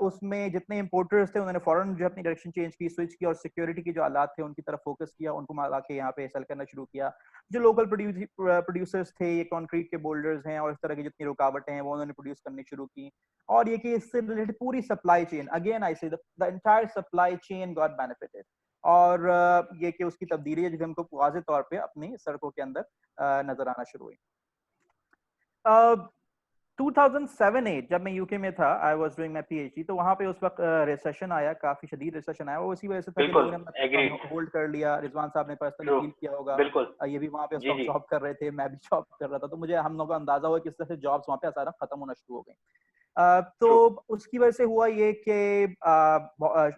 उसमें जितने इंपोर्टर्स थे उन्होंने फौरन जो अपनी डायरेक्शन चेंज की, स्विच की और सिक्योरिटी के जो हालात थे उनकी तरफ फोकस किया, उनको मार के यहाँ पे सेल करना शुरू किया। जो लोकल प्रोड्यूसर्स थे, ये कंक्रीट के बोल्डर्स हैं और इस तरह की जितनी रुकावटें हैं वो उन्होंने प्रोड्यूस करनी शुरू की। और ये कि इससे रिलेटेड पूरी सप्लाई चेन, अगेन आई से the entire supply chain got benefited. और ये कि उसकी तब्दीली जो हमको वाज़ेह तौर पे अपनी सड़कों के अंदर नजर आना शुरू हुई। 2007-8 जब मैं यूके में था, I was doing my PhD, तो वहां पे उस वक्त रिसेशन आया, काफी शदीद रिसेशन आया। वो इसी वजह से था कि लोगों बिल्कुल ने एग्रीड। होल्ड कर लिया। रिजवान साहब ने पर्सनली ट्रू। फील किया होगा, बिल्कुल। ये भी वहां पे उस जी वक्त जी। जॉब कर रहे थे, मैं भी जॉब कर रहा था, तो मुझे हम लोगों को अंदाजा हुआ किस तरह से जॉब्स वहां पे अचानक खत्म होना शुरू हो गई। तो ट्रू। उसकी वजह से हुआ ये कि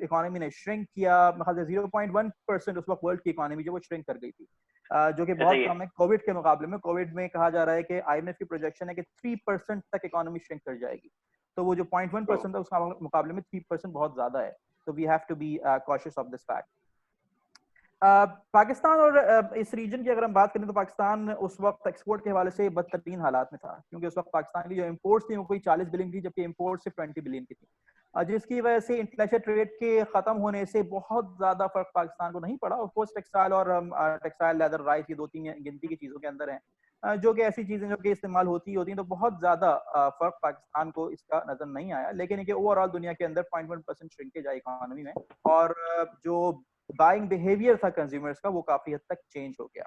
इकोनॉमी ने श्रिंक किया। 0.1% उस वक्त वर्ल्ड की इकोनॉमी जो वो श्रिंक कर गई थी, जो कि ऐसा बहुत ही है। कम है कोविड के मुकाबले में। कोविड में कहा जा रहा है कि आईएमएफ की प्रोजेक्शन है कि 3% तक इकोनॉमी श्रिंक कर जाएगी। तो वो जो 0.1% है उसके मुकाबले में 3% बहुत ज्यादा है। तो we have to be cautious of this fact. Pakistan और इस रीजन की अगर हम बात करें तो पाकिस्तान उस वक्त एक्सपोर्ट के हवाले से बदतरीन हालात में था, क्योंकि उस वक्त पाकिस्तान की जो इंपोर्ट्स थी वो कोई 40 बिलियन की, जबकि इंपोर्ट सिर्फ 20 बिलियन की थी, जिसकी वजह से इंटरनेशनल ट्रेड के खत्म होने से बहुत ज्यादा फर्क पाकिस्तान को नहीं पड़ा। ऑफकोर्स टेक्सटाइल और टेक्सटाइल, लेदर, राइस, ये 2-3 गिनती की चीजों के अंदर हैं, जो कि ऐसी चीजें जो कि इस्तेमाल होती हैं, तो बहुत ज्यादा फर्क पाकिस्तान को इसका नजर नहीं आया। लेकिन ओवरऑल दुनिया के अंदर 0.1% श्रिंकेज आई इकोनॉमी में, और जो बाइंग बिहेवियर था कंज्यूमर्स का वो काफी हद तक चेंज हो गया।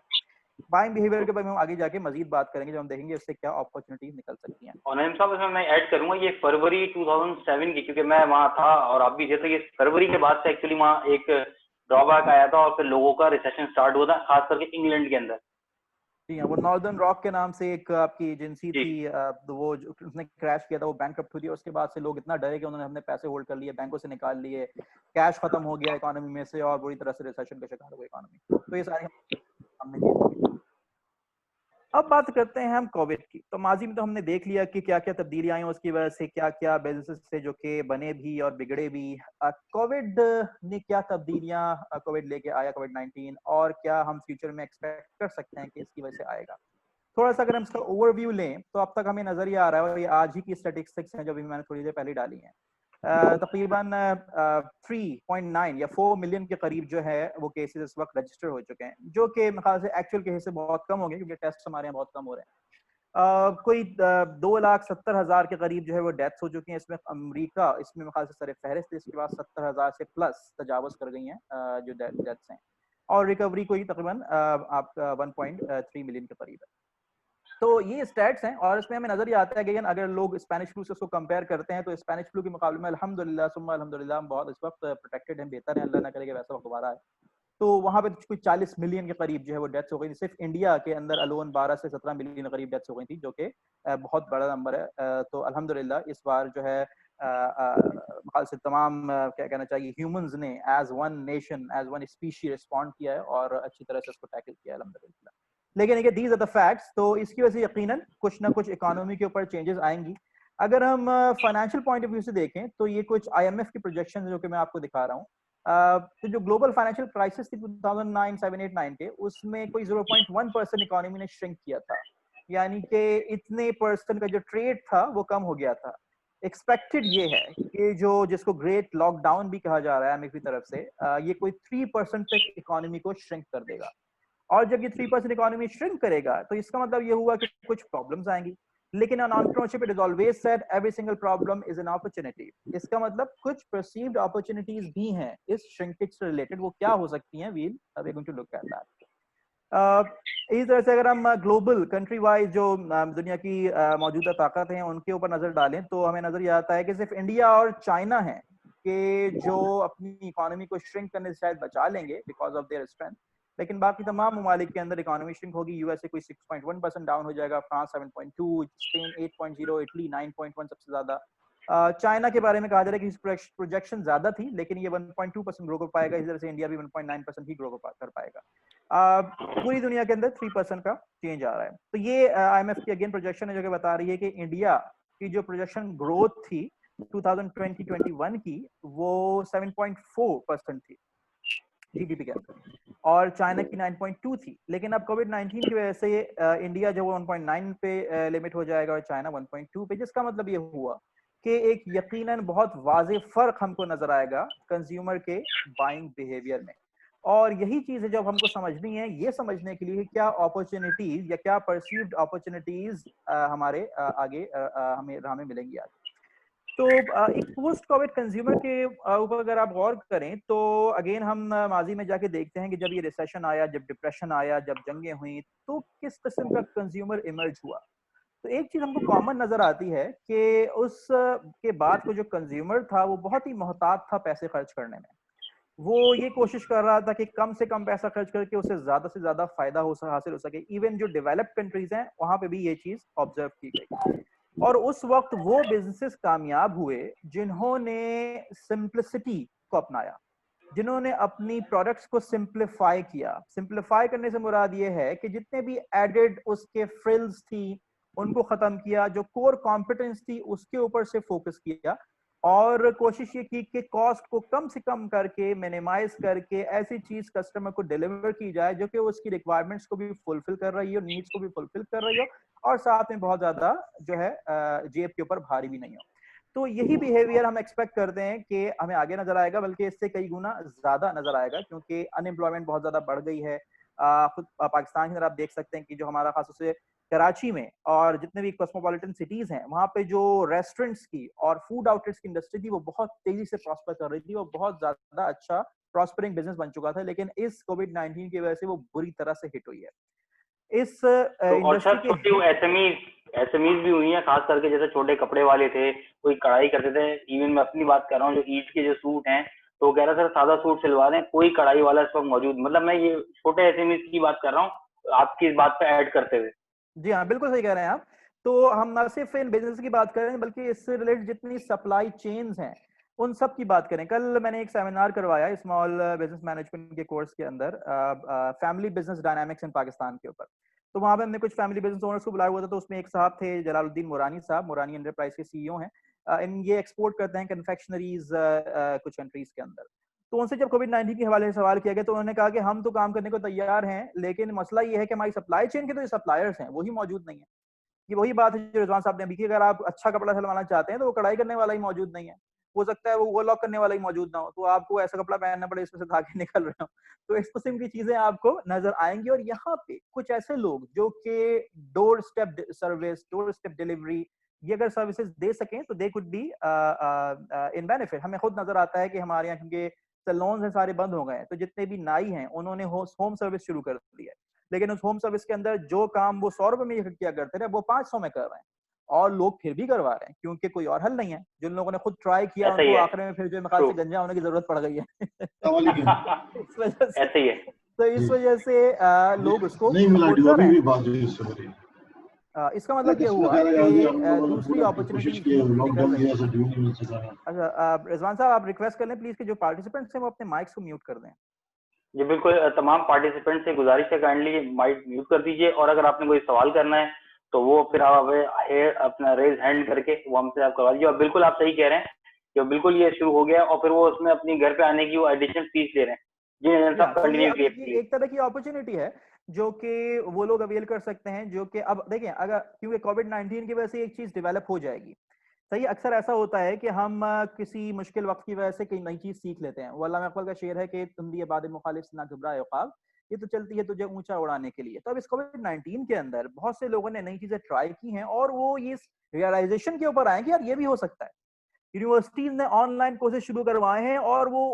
बाइंग बिहेवियर के बारे में हम आगे जाके मजीद बात करेंगे, जब हम देखेंगे इससे क्या अपॉर्चुनिटीज निकल सकती हैं। और नईम साहब, इसमें मैं ऐड करूंगा ये फरवरी 2007 की, क्योंकि मैं वहाँ था और आप भी थे, तो ये फरवरी के बाद से एक्चुअली वहाँ एक ड्रॉबैक आया था और फिर लोगों का रिसेशन स्टार्ट हुआ था, खास करके इंग्लैंड के अंदर। जी हाँ, वो नॉर्दर्न रॉक के नाम से एक आपकी एजेंसी जी। थी, तो वो उसने क्रैश किया था, वो बैंकक्रप्ट हुई थी। उसके बाद से लोग इतना डरे कि उन्होंने अपने पैसे होल्ड कर लिए, बैंकों से निकाल लिए, कैश खत्म हो गया इकोनॉमी में से और बुरी तरह से रिसेशन का शिकार हो गई इकोनॉमी। तो ये सारी हमने चीजें देखी। अब बात करते हैं हम कोविड की। तो माजी में तो हमने देख लिया कि क्या क्या तब्दीलियां आई, उसकी वजह से क्या क्या बिजनेसेस थे जो कि बने भी और बिगड़े भी। कोविड ने क्या तब्दीलियां कोविड लेके आया, कोविड-19, और क्या हम फ्यूचर में एक्सपेक्ट कर सकते हैं कि इसकी वजह से आएगा। थोड़ा सा अगर हम इसका ओवरव्यू लें तो अब तक हमें नजर ये आ रहा है, और ये आज ही की स्टैटिस्टिक्स हैं जो भी मैंने थोड़ी देर पहले डाली हैं, तकरीबन 3.9 या 4 मिलियन के करीब जो है वो केसेस इस वक्त रजिस्टर हो चुके हैं, जो कि मेरे ख्याल से एक्चुअल केस से बहुत कम हो गए, क्योंकि टेस्ट हमारे यहाँ बहुत कम हो रहे हैं। कोई 2,70,000 के करीब जो है वो डेथ्स हो चुकी हैं। इसमें अमेरिका इसमें मेरे ख्याल से सर फहरिस्त है, इसके बाद 70,000 से प्लस तजावज कर गई हैं जो डेथ्स हैं, और रिकवरी कोई तकरीबन आपका 1.3 मिलियन के करीब है। तो ये स्टैट्स हैं, और इसमें हमें नजर ये आता है कि अगर लोग स्पेनिश फ्लू से उसको कंपेयर करते हैं तो स्पेनिश फ्लू के मुकाबले में अल्हम्दुलिल्लाह सुम्मा अल्हम्दुलिल्लाह हम बहुत इस वक्त प्रोटेक्टेड हैं, बेहतर है, अल्लाह ना करे कि वैसा वक्त दोबारा आए। तो वहां पे कुछ 40 मिलियन के करीब जो है वो डेथ्स हो गई। सिर्फ इंडिया के अंदर अलोन 12 से 17 मिलियन के करीब डेथ्स हो गई थी, जो कि बहुत बड़ा नंबर है। तो अल्हम्दुलिल्लाह इस बार जो है ख्याल से तमाम क्या कहना चाहिए, ह्यूमंस ने as one nation, as one species respond किया है और अच्छी तरह से उसको टैकल किया है अल्हम्दुलिल्लाह। लेकिन ये दीज आर द फैक्ट्स, तो इसकी वजह से यकीनन कुछ ना कुछ इकोनॉमी के ऊपर चेंजेस आएंगी। अगर हम फाइनेंशियल पॉइंट ऑफ व्यू से देखें तो ये कुछ आईएमएफ की प्रोजेक्शन जो कि मैं आपको दिखा रहा हूँ, तो जो ग्लोबल फाइनेंशियल क्राइसिस थी 2009, 7, 8, 9 के, उसमें कोई 0.1% इकोनॉमी ने श्रिंक किया था, यानी कि इतने परसेंट का जो ट्रेड था वो कम हो गया था। एक्सपेक्टेड ये है कि जो जिसको ग्रेट लॉकडाउन भी कहा जा रहा है आईएमएफ की तरफ से, ये कोई 3% तक इकोनॉमी को श्रिंक कर देगा। और जब ये 3% इकोनॉमी श्रिंक करेगा तो इसका मतलब ये हुआ कि कुछ प्रॉब्लम्स आएंगी, लेकिन on entrepreneurship it is always said every single problem is an opportunity. इसका मतलब कुछ परसीव्ड अपॉर्चुनिटीज भी हैं इस श्रिंकेज से रिलेटेड। वो क्या हो सकती हैं, we are going to look at that. इस तरह से अगर हम ग्लोबल कंट्री वाइज जो दुनिया की मौजूदा ताकत हैं उनके ऊपर नजर डालें तो हमें नजर ये आता है कि सिर्फ इंडिया और चाइना है के जो अपनी इकोनॉमी को श्रिंक करने से शायद बचा लेंगे बिकॉज ऑफ देयर स्ट्रेंथ, लेकिन बाकी तमाम ममालिक के अंदर इकोनॉमी श्रिंक होगी। यूएसए कोई 6.1% डाउन हो जाएगा, फ्रांस 7.2, स्पेन 8.0, इटली 9.1 सबसे ज्यादा। चाइना के बारे में कहा जा रहा है कि प्रोजेक्शन ज्यादा थी लेकिन ये 1.2% ग्रो कर पाएगा, इस तरह से इंडिया भी 1.9% ही ग्रो कर पाएगा। पूरी दुनिया के अंदर 3% का चेंज आ रहा है। तो ये आईएमएफ की अगेन प्रोजेक्शन है जो कि बता रही है कि इंडिया की जो प्रोजेक्शन ग्रोथ थी 2020-21 की वो 7.4% थी जीडीपी के अंदर, और चाइना की 9.2 थी। लेकिन अब कोविड-19 की वजह से इंडिया जो 1.9 पे लिमिट हो जाएगा और चाइना 1.2 पे, जिसका मतलब ये हुआ कि एक यकीनन बहुत वाज़ेह फर्क हमको नजर आएगा कंज्यूमर के बाइंग बिहेवियर में। और यही चीज है जो हमको समझनी है, ये समझने के लिए क्या अपॉर्चुनिटीज या क्या परसीव्ड अपॉर्चुनिटीज हमारे आगे हमें मिलेंगी आगे। तो एक पोस्ट कोविड कंज्यूमर के ऊपर अगर आप गौर करें तो अगेन हम माजी में जाके देखते हैं कि जब ये रिसेशन आया, जब डिप्रेशन आया, जब जंगें हुई, तो किस किस्म का कंज्यूमर इमर्ज हुआ। तो एक चीज हमको कॉमन नजर आती है कि उस के बाद को जो कंज्यूमर था वो बहुत ही मोहतात था पैसे खर्च करने में। वो ये कोशिश कर रहा था कि कम से कम पैसा खर्च करके उसे ज्यादा से ज्यादा फायदा हासिल हो सके। इवन जो डेवलप्ड कंट्रीज हैं वहां पे भी ये चीज ऑब्जर्व की गई। और उस वक्त वो बिजनेसेस कामयाब हुए जिन्होंने सिंप्लिसिटी को अपनाया, जिन्होंने अपनी प्रोडक्ट्स को सिंप्लीफाई किया। सिंप्लीफाई करने से मुराद ये है कि जितने भी एडेड उसके फ्रिल्स थी उनको खत्म किया, जो कोर कॉम्पिटेंस थी उसके ऊपर से फोकस किया, और कोशिश ये की कि कॉस्ट को कम से कम करके, मिनिमाइज करके ऐसी चीज कस्टमर को डिलीवर की जाए जो कि उसकी रिक्वायरमेंट्स को भी फुलफिल कर रही हो, नीड्स को भी फुलफिल कर रही हो, और साथ में बहुत ज्यादा जो है जेब के ऊपर भारी भी नहीं हो। तो यही बिहेवियर हम एक्सपेक्ट करते हैं कि हमें आगे नजर आएगा, बल्कि इससे कई गुना ज्यादा नजर आएगा, क्योंकि अनएम्प्लॉयमेंट बहुत ज्यादा बढ़ गई है। खुद पाकिस्तान के अंदर आप देख सकते हैं कि जो हमारा खास से कराची में और जितने भी कॉस्मोपॉलिटन सिटीज हैं वहां पे जो रेस्टोरेंट्स की और फूड आउटलेट्स की इंडस्ट्री थी वो बहुत तेजी से प्रॉस्पर कर रही थी, वो बहुत ज्यादा अच्छा प्रॉस्परिंग बिजनेस बन चुका था, लेकिन इस कोविड-19 की वजह से वो बुरी तरह से हिट हुई है। इस और सर इंडस्ट्री छोटी के एसएमईज भी हुई हैं, खास करके जैसे छोटे कपड़े वाले थे, कोई कढ़ाई करते थे। इवन मैं अपनी बात कर रहा हूँ, जो ईद के जो सूट हैं तो वो कह रहा सर सादा सूट सिलवा दें, कोई कढ़ाई वाला इस वक्त मौजूद, मतलब मैं ये छोटे एसएमईज की बात कर रहा हूँ आपकी इस बात पे ऐड करते हुए। जी हाँ, बिल्कुल सही कह रहे हैं आप। तो हम ना सिर्फ इन बिजनेस की बात कर रहे हैं बल्कि इससे रिलेटेड जितनी सप्लाई चेन्स हैं उन सब की बात करें। कल मैंने एक सेमिनार करवाया स्मॉल बिजनेस मैनेजमेंट के कोर्स के अंदर, फैमिली बिजनेस डायनामिक्स इन पाकिस्तान के ऊपर। तो वहां पे हमने कुछ फैमिली बिजनेस ओनर्स को बुलाया हुआ था। तो उसमें एक साहब थे जलालुद्दीन मुरानी साहब, मुरानी एंटरप्राइज के सीईओ हैं। ये एक्सपोर्ट करते हैं कन्फेक्शनरीज कुछ कंट्रीज के अंदर। तो उनसे जब कोविड-19 के हवाले से सवाल किया गया तो उन्होंने कहा कि हम तो काम करने को तैयार हैं, लेकिन मसला ये है कि हमारी सप्लाई चेन के तो जो सप्लायर्स हैं वही मौजूद नहीं है। ये वही बात है जो रिजवान साहब ने अभी की, अगर आप अच्छा कपड़ा सिलवाना चाहते हैं तो वो कढ़ाई करने वाला ही मौजूद नहीं है, हो सकता है वो लॉक करने वाला ही मौजूद ना हो, तो आपको ऐसा कपड़ा पहनना पड़े इसमें से धागे निकल रहे हो। तो इस किस्म की चीजें आपको नजर आएंगी। और यहाँ पे कुछ ऐसे लोग जो कि door step service, door step delivery, ये अगर सर्विसेज दे सकें तो दे कुड बी इन बेनिफिट। हमें खुद नजर आता है कि हमारे यहाँ क्योंकि सैलून्स हैं सारे बंद हो गए हैं, तो जितने भी नाई हैं उन्होंने होम सर्विस शुरू कर दी है। लेकिन उस होम सर्विस के अंदर जो काम वो 100 रुपए में किया करते थे वो 500 में कर रहे हैं, और लोग फिर भी करवा रहे हैं क्योंकि कोई और हल नहीं है। जिन लोगों ने खुद ट्राई किया ऐसा ही उनको है, आखिर में फिर जो मकान से गंजा होने की जरूरत पड़ गई है। इस वजह से ऐसे ही है। तो इस वजह से लोग उसको नहीं मिला सपोर्ट ड्यू, कर रहे अभी भी हैं। बात हुई इससे मेरी। इसका मतलब ये हुआ कि दूसरी कोशिश अपॉर्चुनिटीज की, भी निकल लॉकडाउन की रही वजह हैं। से ड्यू नहीं मिल सका। अच्छा रिजवान साहब, आप रिक्वेस्ट कर लें प्लीज कि जो पार्टिसिपेंट्स हैं वो अपने माइक्स को म्यूट कर दें। जी बिल्कुल, तमाम पार्टिसिपेंट से गुजारिश है काइंडली माइक म्यूट कर दीजिए, और अगर आपने कोई सवाल करना है तो वो फिर आप अपना रेज हैंड करके वो हमसे आप करवा दीजिए। और बिल्कुल आप सही कह रहे हैं कि बिल्कुल ये शुरू हो गया और फिर वो उसमें अपनी घर पे आने की वो एडिशनल फीस ले रहे हैं। जी नजर साहब तो ये कंटिन्यू अब कीजिए ये प्लीज। एक तरह की अपॉर्चुनिटी है जो कि वो लोग अवेल कर सकते हैं, जो कि अब देखिए अगर क्योंकि कोविड-19 की वजह से एक चीज डेवलप हो जाएगी। सही, अक्सर ऐसा होता है कि हम किसी मुश्किल वक्त की वजह से कोई नई चीज सीख लेते हैं। वो अल्लामा इकबाल का शेर है कि तुम दिए बाद मुखालिफ से ना घबराए औकाब, ये तो चलती है तुझे ऊंचा उड़ाने के लिए। तो अब इस कोविड-19 के अंदर बहुत से लोगों ने नई चीजें ट्राई की हैं और वो ये रियलाइजेशन के ऊपर आए कि यार ये भी हो सकता है। यूनिवर्सिटीज ने ऑनलाइन कोर्सेज शुरू करवाए हैं और वो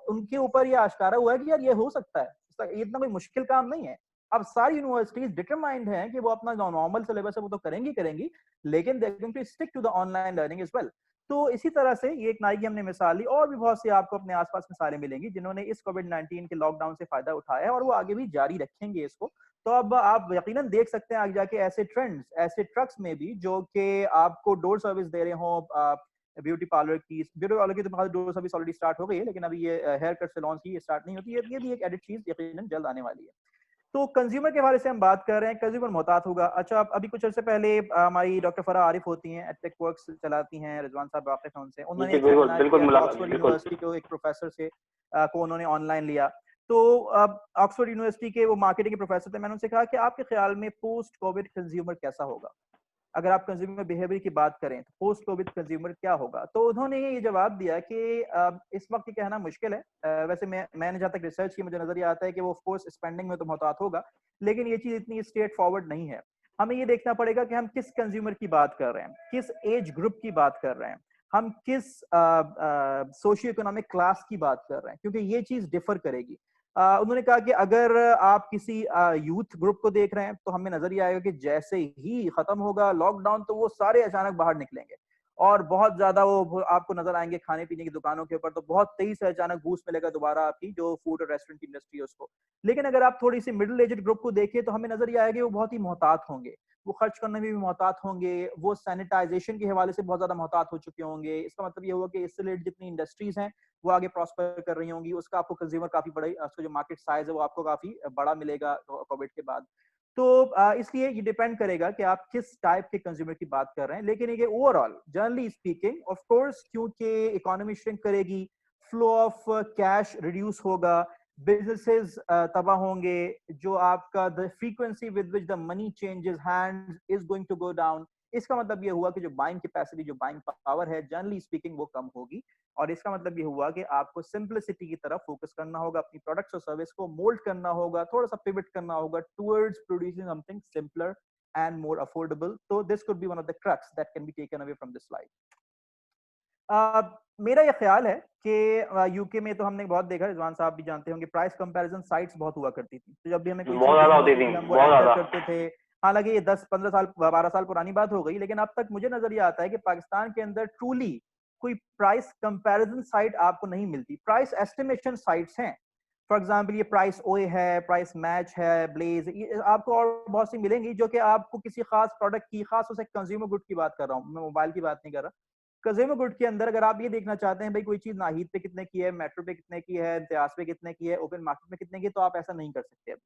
उनके ऊपर ये आश्कारा हुआ है कि यार ये हो सकता है, ये इतना कोई मुश्किल काम नहीं है। अब सारी यूनिवर्सिटीज डिटरमाइंड हैं कि वो अपना जो नॉर्मल सिलेबस है वो तो करेंगी, लेकिन they are going to stick to the online learning as well. तो इसी तरह से ये एक नई की हमने मिसाल ली, और भी बहुत सी आपको अपने आसपास मिसालें मिलेंगी जिन्होंने इस कोविड-19 के लॉकडाउन से फायदा उठाया है और वो आगे भी जारी रखेंगे इसको। तो अब आप यकीनन देख सकते हैं आगे जाके ऐसे ट्रेंड्स, ऐसे ट्रक्स में भी जो कि आपको डोर सर्विस दे रहे हों, ब्यूटी पार्लर की तो डोर सर्विस ऑलरेडी स्टार्ट हो गई है, लेकिन अभी ये हेयर कट सैलून की ये स्टार्ट नहीं होती है। ये भी एक एडिड चीज यकीनन जल्द आने वाली है। तो कंज्यूमर के हवाले से हम बात कर रहे हैं, कंज्यूमर मोहतात होगा। अच्छा, अभी कुछ अर्से पहले हमारी डॉक्टर फराह आरिफ होती हैं, एडटेक वर्क्स चलाती हैं, रिजवान साहब वाकिफ हैं उनसे, उन्होंने जी एक बिल्कुल सेमिनार बिल्कुल किया तो मुलाकात ऑक्सफोर्ड बिल्कुल। यूनिवर्सिटी के एक प्रोफेसर से को उन्होंने ऑनलाइन लिया। तो अब ऑक्सफोर्ड यूनिवर्सिटी के वो मार्केटिंग के प्रोफेसर थे, मैंने उनसे कहा कि आपके ख्याल में पोस्ट कोविड कंज्यूमर कैसा होगा? अगर आप कंज्यूमर बिहेवियर की बात करें तो पोस्ट कोविड कंज्यूमर क्या होगा? तो उन्होंने ये जवाब दिया कि इस वक्त ये कहना मुश्किल है। वैसे मैंने जहाँ तक रिसर्च की मुझे नजर आता है कि वो ऑफ कोर्स स्पेंडिंग में तो मुहतात होगा, लेकिन ये चीज इतनी स्ट्रेट फॉरवर्ड नहीं है। हमें ये देखना पड़ेगा कि हम किस कंज्यूमर की बात कर रहे हैं, किस एज ग्रुप की बात कर रहे हैं, हम किस सोशियो इकोनॉमिक क्लास की बात कर रहे हैं, क्योंकि ये चीज डिफर करेगी। उन्होंने कहा कि अगर आप किसी यूथ ग्रुप को देख रहे हैं तो हमें नजर ये आएगा कि जैसे ही खत्म होगा लॉकडाउन तो वो सारे अचानक बाहर निकलेंगे और बहुत ज्यादा वो आपको नजर आएंगे खाने पीने की दुकानों के ऊपर, तो बहुत तेजी से अचानक बूस्ट मिलेगा दोबारा आपकी जो फूड और रेस्टोरेंट इंडस्ट्री है उसको। लेकिन अगर आप थोड़ी सी मिडिल एज ग्रुप को देखें तो हमें नजर ये आएगा कि वो बहुत ही मोहतात होंगे, वो खर्च करने में भी मोहतात होंगे, वो सैनिटाइजेशन के हवाले से बहुत ज्यादा मोहतात हो चुके होंगे। इसका मतलब ये हुआ कि इससे रिलेटेड जितनी इंडस्ट्रीज हैं वो आगे प्रॉस्पर कर रही होंगी, उसका आपको कंज्यूमर काफी बड़ा, उसका जो मार्केट साइज है वो आपको काफी बड़ा मिलेगा कोविड के बाद। तो इसलिए ये डिपेंड करेगा कि आप किस टाइप के कंज्यूमर की बात कर रहे हैं। लेकिन ये overall generally speaking of course क्योंकि इकोनॉमी श्रिंक करेगी, फ्लो ऑफ कैश रिड्यूस होगा, बिजनेसेस तबाह होंगे, जो आपका the frequency with which the money changes hands is going to go down. इसका मतलब ये हुआ कि जो बाइंग कैपेसिटी, जो बाइंग पावर है जनरली स्पीकिंग वो कम होगी, और इसका मतलब ये हुआ कि आपको सिंपलिसिटी की तरफ फोकस करना होगा, अपनी प्रोडक्ट्स और सर्विस को मोल्ड करना होगा, थोड़ा सा पिवट करना होगा towards producing something simpler and more affordable. तो this could be one of the crux that can be taken away from this slide. मेरा ये ख्याल है कि यूके में तो हमने बहुत देखा, रिजवान साहब भी जानते होंगे, प्राइस कंपैरिजन साइट्स बहुत हुआ करती थी। तो जब भी हमें कोई चीज बहुत ज्यादा देखनी होती होती थी, थी हम वो बहुत एंटर ज्यादा। करते थे। हालांकि ये 10-15 साल 12 साल पुरानी बात हो गई, लेकिन अब तक मुझे नजर ये आता है कि पाकिस्तान के अंदर ट्रूली कोई प्राइस कंपैरिजन साइट आपको नहीं मिलती। प्राइस एस्टिमेशन साइट्स हैं, फॉर एग्जांपल ये प्राइस ओए है, प्राइस मैच है, ब्लेज, ये आपको और बहुत सी मिलेंगी जो कि आपको किसी खास प्रोडक्ट की, खास उसे कंज्यूमर गुड की बात कर रहा हूँ मैं, मोबाइल की बात नहीं कर रहा। कंज्यूमर गुड के अंदर अगर आप ये देखना चाहते हैं भाई कोई चीज नाहिद पे कितने की है, मेट्रो पे कितने की है, इम्तियाज पे कितने की है, ओपन मार्केट में कितने की है, तो आप ऐसा नहीं कर सकते अब,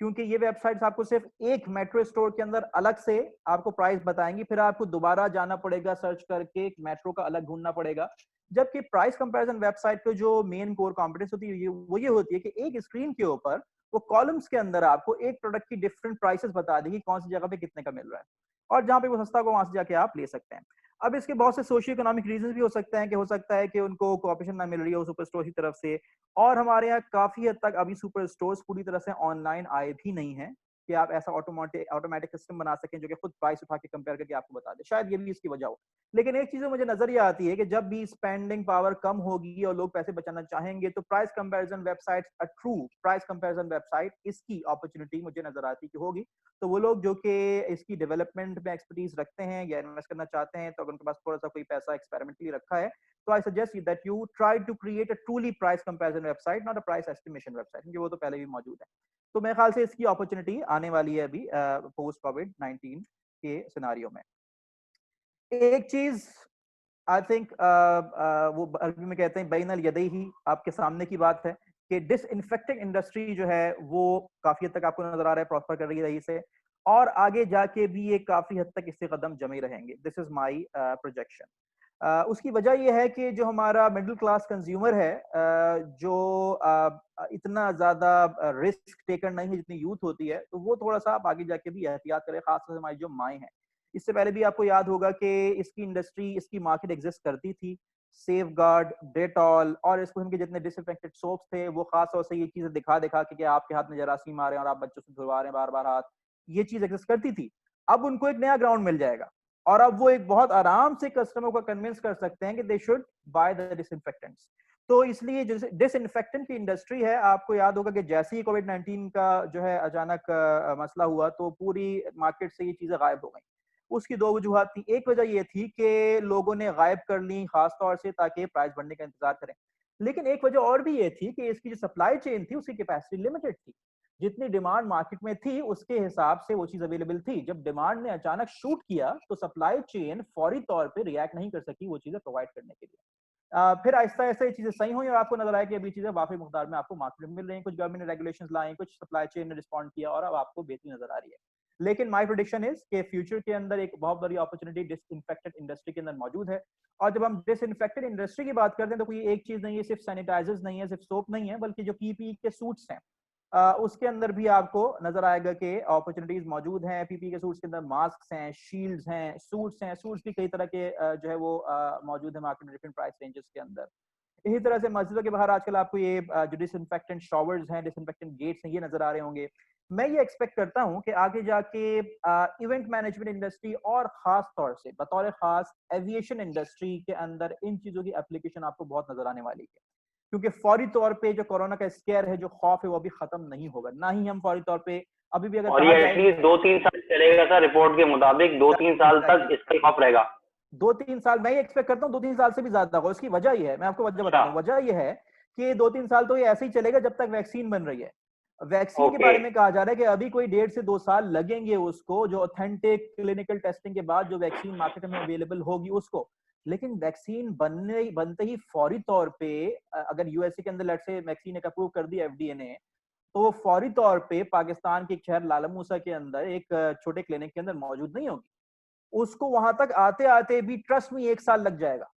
क्योंकि ये वेबसाइट्स आपको सिर्फ एक मेट्रो स्टोर के अंदर अलग से आपको प्राइस बताएंगी, फिर आपको दोबारा जाना पड़ेगा सर्च करके, एक मेट्रो का अलग ढूंढना पड़ेगा। जबकि प्राइस कंपैरिजन वेबसाइट पे जो मेन कोर कॉम्पिटेंस होती है वो ये होती है कि एक स्क्रीन के ऊपर वो कॉलम्स के अंदर आपको एक प्रोडक्ट की डिफरेंट प्राइसेस बता देगी, कौन सी जगह पे कितने का मिल रहा है, और जहां पे वो सस्ता को वहां से जाके आप ले सकते हैं। अब इसके बहुत से सोशियो इकोनॉमिक रीजन भी हो सकते हैं, कि हो सकता है कि उनको कोऑपरेशन ना मिल रही हो सुपर स्टोर की तरफ से, और हमारे यहाँ काफी हद तक अभी सुपर स्टोर्स पूरी तरह से ऑनलाइन आए भी नहीं है कि आप ऐसा ऑटोमेटिक सिस्टम बना सकें जो कि खुद प्राइस उठा के कंपेयर करके आपको बता दे। शायद ये भी इसकी वजह हो। लेकिन एक चीज मुझे नजर ये आती है कि जब भी स्पेंडिंग पावर कम होगी और लोग पैसे बचाना चाहेंगे तो price comparison website, a true price comparison website, इसकी अपॉर्चुनिटी मुझे नजर आती कि होगी। तो वो लोग जो कि इसकी डेवलपमेंट में एक्सपर्टीज रखते हैं या इन्वेस्ट करना चाहते हैं, तो अगर उनके पास थोड़ा सा कोई पैसा एक्सपेरिमेंट के लिए रखा है, तो I suggest that you try to create a truly price comparison website, not a price estimation website, क्योंकि वो तो पहले भी मौजूद है। तो मेरे ख्याल से इसकी अपॉर्चुनिटी आने वाली है अभी पोस्ट कोविड 19 के सिनारियो में। एक चीज आई थिंक वो अरबी में कहते हैं बैनल यदैही, आपके सामने की बात है कि डिसइंफेक्टिंग इंडस्ट्री जो है वो काफी हद तक आपको नजर आ रहा है प्रॉस्पर कर रही है रही से, और आगे जाके भी ये काफी हद तक इससे कदम जमे रहेंगे। This is my projection. उसकी वजह यह है कि जो हमारा मिडिल क्लास कंज्यूमर है, जो इतना ज्यादा रिस्क टेकर नहीं है जितनी यूथ होती है, तो वो थोड़ा सा आप आगे जाके भी एहतियात करें, खासकर हमारी जो माएँ हैं। इससे पहले भी आपको याद होगा कि इसकी इंडस्ट्री, इसकी मार्केट एग्जिस्ट करती थी। सेफ गार्ड, डेटॉल और इसको के जितने डिसइंफेक्टेड सोप्स थे, वो खास तौर से ये चीजें दिखा दिखा के आपके हाथ में जरासीम आ रहे हैं और आप बच्चों से धुलवा रहे हैं बार बार हाथ, ये चीज एग्जिस्ट करती थी। अब उनको एक नया ग्राउंड मिल जाएगा और अब वो एक बहुत आराम से कस्टमर को कन्विंस कर सकते हैं कि they should by the disinfectants. तो इसलिए जो डिसइंफेक्टेंट की इंडस्ट्री है, आपको याद होगा कि जैसे ही कोविड-19 का जो है अचानक मसला हुआ तो पूरी मार्केट से ये चीजें गायब हो गई। उसकी दो वजूहत थी। एक वजह ये थी कि लोगों ने गायब कर ली खास तौर से ताकि प्राइस बढ़ने का इंतजार करें, लेकिन एक वजह और भी ये थी कि इसकी जो सप्लाई चेन थी उसकी कैपेसिटी लिमिटेड थी। जितनी डिमांड मार्केट में थी उसके हिसाब से वो चीज अवेलेबल थी। जब डिमांड ने अचानक शूट किया तो सप्लाई चेन फौरी तौर पे रिएक्ट नहीं कर सकी वो चीजें प्रोवाइड करने के लिए। फिर आहिस्ता आहिस्ता ये चीजें सही हुई और आपको नजर आया कि अभी चीजें वाफी मकदार में आपको मार्केट में मिल रही हैं। कुछ गवर्नमेंट ने रेगुलेशंस लाई, कुछ सप्लाई चेन ने रिस्पॉन्ड किया और अब आपको बेहतरी नजर आ रही है। लेकिन माय प्रेडिक्शन इज कि फ्यूचर के अंदर एक बहुत बड़ी अपॉर्चुनिटी डिसइंफेक्टेंट इंडस्ट्री के अंदर मौजूद है। और जब हम डिसइंफेक्टेंट इंडस्ट्री की बात करते हैं तो कोई एक चीज नहीं है, सिर्फ सैनिटाइजर्स नहीं है, सिर्फ सोप नहीं है, बल्कि जो पीपीई के सूट्स हैं उसके अंदर भी आपको नजर आएगा कि अपॉर्चुनिटीज मौजूद हैं। पीपीई के सूट्स के अंदर मास्क हैं, शील्ड्स हैं, सूट्स हैं। सूट्स भी कई तरह के जो है वो मौजूद है मार्केट में डिफरेंट प्राइस रेंजेस के अंदर। इसी तरह से मस्जिदों के बाहर आजकल आपको ये जो डिसइंफेक्टेंट शॉवर्स हैं, डिसइंफेक्टेंट गेट्स हैं, ये नजर आ रहे होंगे। मैं ये एक्सपेक्ट करता हूं कि आगे जाके इवेंट मैनेजमेंट इंडस्ट्री और खास तौर से बतौर खास एविएशन इंडस्ट्री के अंदर इन चीजों की एप्लीकेशन आपको बहुत नजर आने वाली है। क्योंकि फौरी तौर पे जो कोरोना का स्केयर है, जो खौफ है, वो अभी खत्म नहीं होगा। ना ही हम फौरी तौर पे अभी भी अगर और कहा ये जाए एटलीस्ट 2-3 साल चलेगा सर, रिपोर्ट के मुताबिक 2-3 साल तक इसका खौफ रहेगा। 2-3 साल मैं ये एक्सपेक्ट करता हूँ, 2-3 साल से भी ज्यादा होगा। उसकी वजह ये है, मैं आपको वजह अच्छा, बताता हूँ। वजह ये है कि 2-3 साल तो ये ऐसे ही चलेगा जब तक वैक्सीन बन रही है। वैक्सीन के ओके, बारे में कहा जा रहा है कि अभी कोई 1.5 से 2 साल लगेंगे उसको, जो ऑथेंटिक क्लिनिकल टेस्टिंग के बाद जो वैक्सीन मार्केट में अवेलेबल होगी उसको। लेकिन वैक्सीन बनते ही फौरी तौर पे अगर यूएसए के अंदर लेट्स से वैक्सीन एक अप्रूव कर दी एफडीए ने, तो वो फौरी तौर पे पाकिस्तान के एक शहर लालमूसा के अंदर एक छोटे क्लिनिक के अंदर मौजूद नहीं होगी। उसको वहां तक आते आते भी ट्रस्ट में 1 साल लग जाएगा,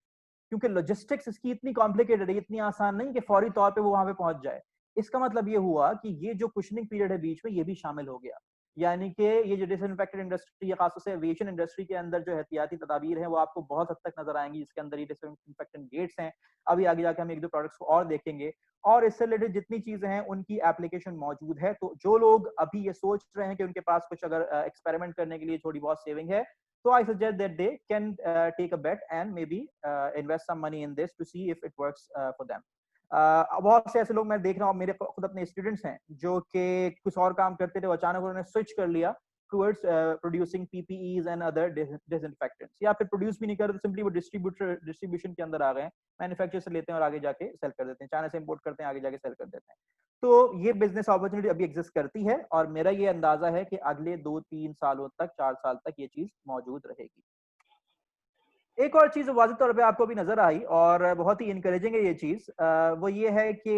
क्योंकि लॉजिस्टिक्स इसकी इतनी कॉम्प्लिकेटेड है, इतनी आसान नहीं कि फौरी तौर पे वो वहां पे पहुंच जाए। इसका मतलब ये हुआ कि ये जो कुशनिंग पीरियड है बीच में, ये भी शामिल हो गया। यानी कि ये जो डिसइंफेक्टेड इंडस्ट्री है, खासतौर से एविएशन इंडस्ट्री के अंदर जो एहतियाती तदाबीर है वो आपको बहुत हद तक नजर आएंगी। इसके अंदर ये डिसइंफेक्टेंट गेट्स हैं। अभी आगे जाके हम 1-2 प्रोडक्ट्स को और देखेंगे और इससे रिलेटेड जितनी चीजें हैं उनकी एप्लीकेशन मौजूद है। तो जो लोग अभी ये सोच रहे हैं कि उनके पास कुछ अगर एक्सपेरिमेंट करने के लिए थोड़ी बहुत सेविंग है, so I suggest that they can take a bet and maybe invest some money in this to see if it works for them. बहुत से ऐसे लोग मैं देख रहा हूँ, मेरे खुद अपने स्टूडेंट्स हैं जो कि कुछ और काम करते थे, अचानक उन्होंने स्विच कर लिया towards producing PPEs and other disinfectants, या फिर प्रोड्यूस भी नहीं कर रहे, सिंपली वो डिस्ट्रीब्यूशन के अंदर आ गए हैं। मैन्युफैक्चर से लेते हैं और आगे जाके सेल कर देते हैं, चाइना से इंपोर्ट करते हैं, आगे जाके सेल कर देते हैं। तो ये बिजनेस अपॉर्चुनिटी अभी एग्जिस्ट करती है और मेरा ये अंदाजा है कि अगले 2-3 सालों तक, 4 साल तक ये चीज मौजूद रहेगी। एक और चीज वाज़ेह तौर पे आपको भी नजर आई और बहुत ही इनकरेजिंग है ये चीज, वो ये है कि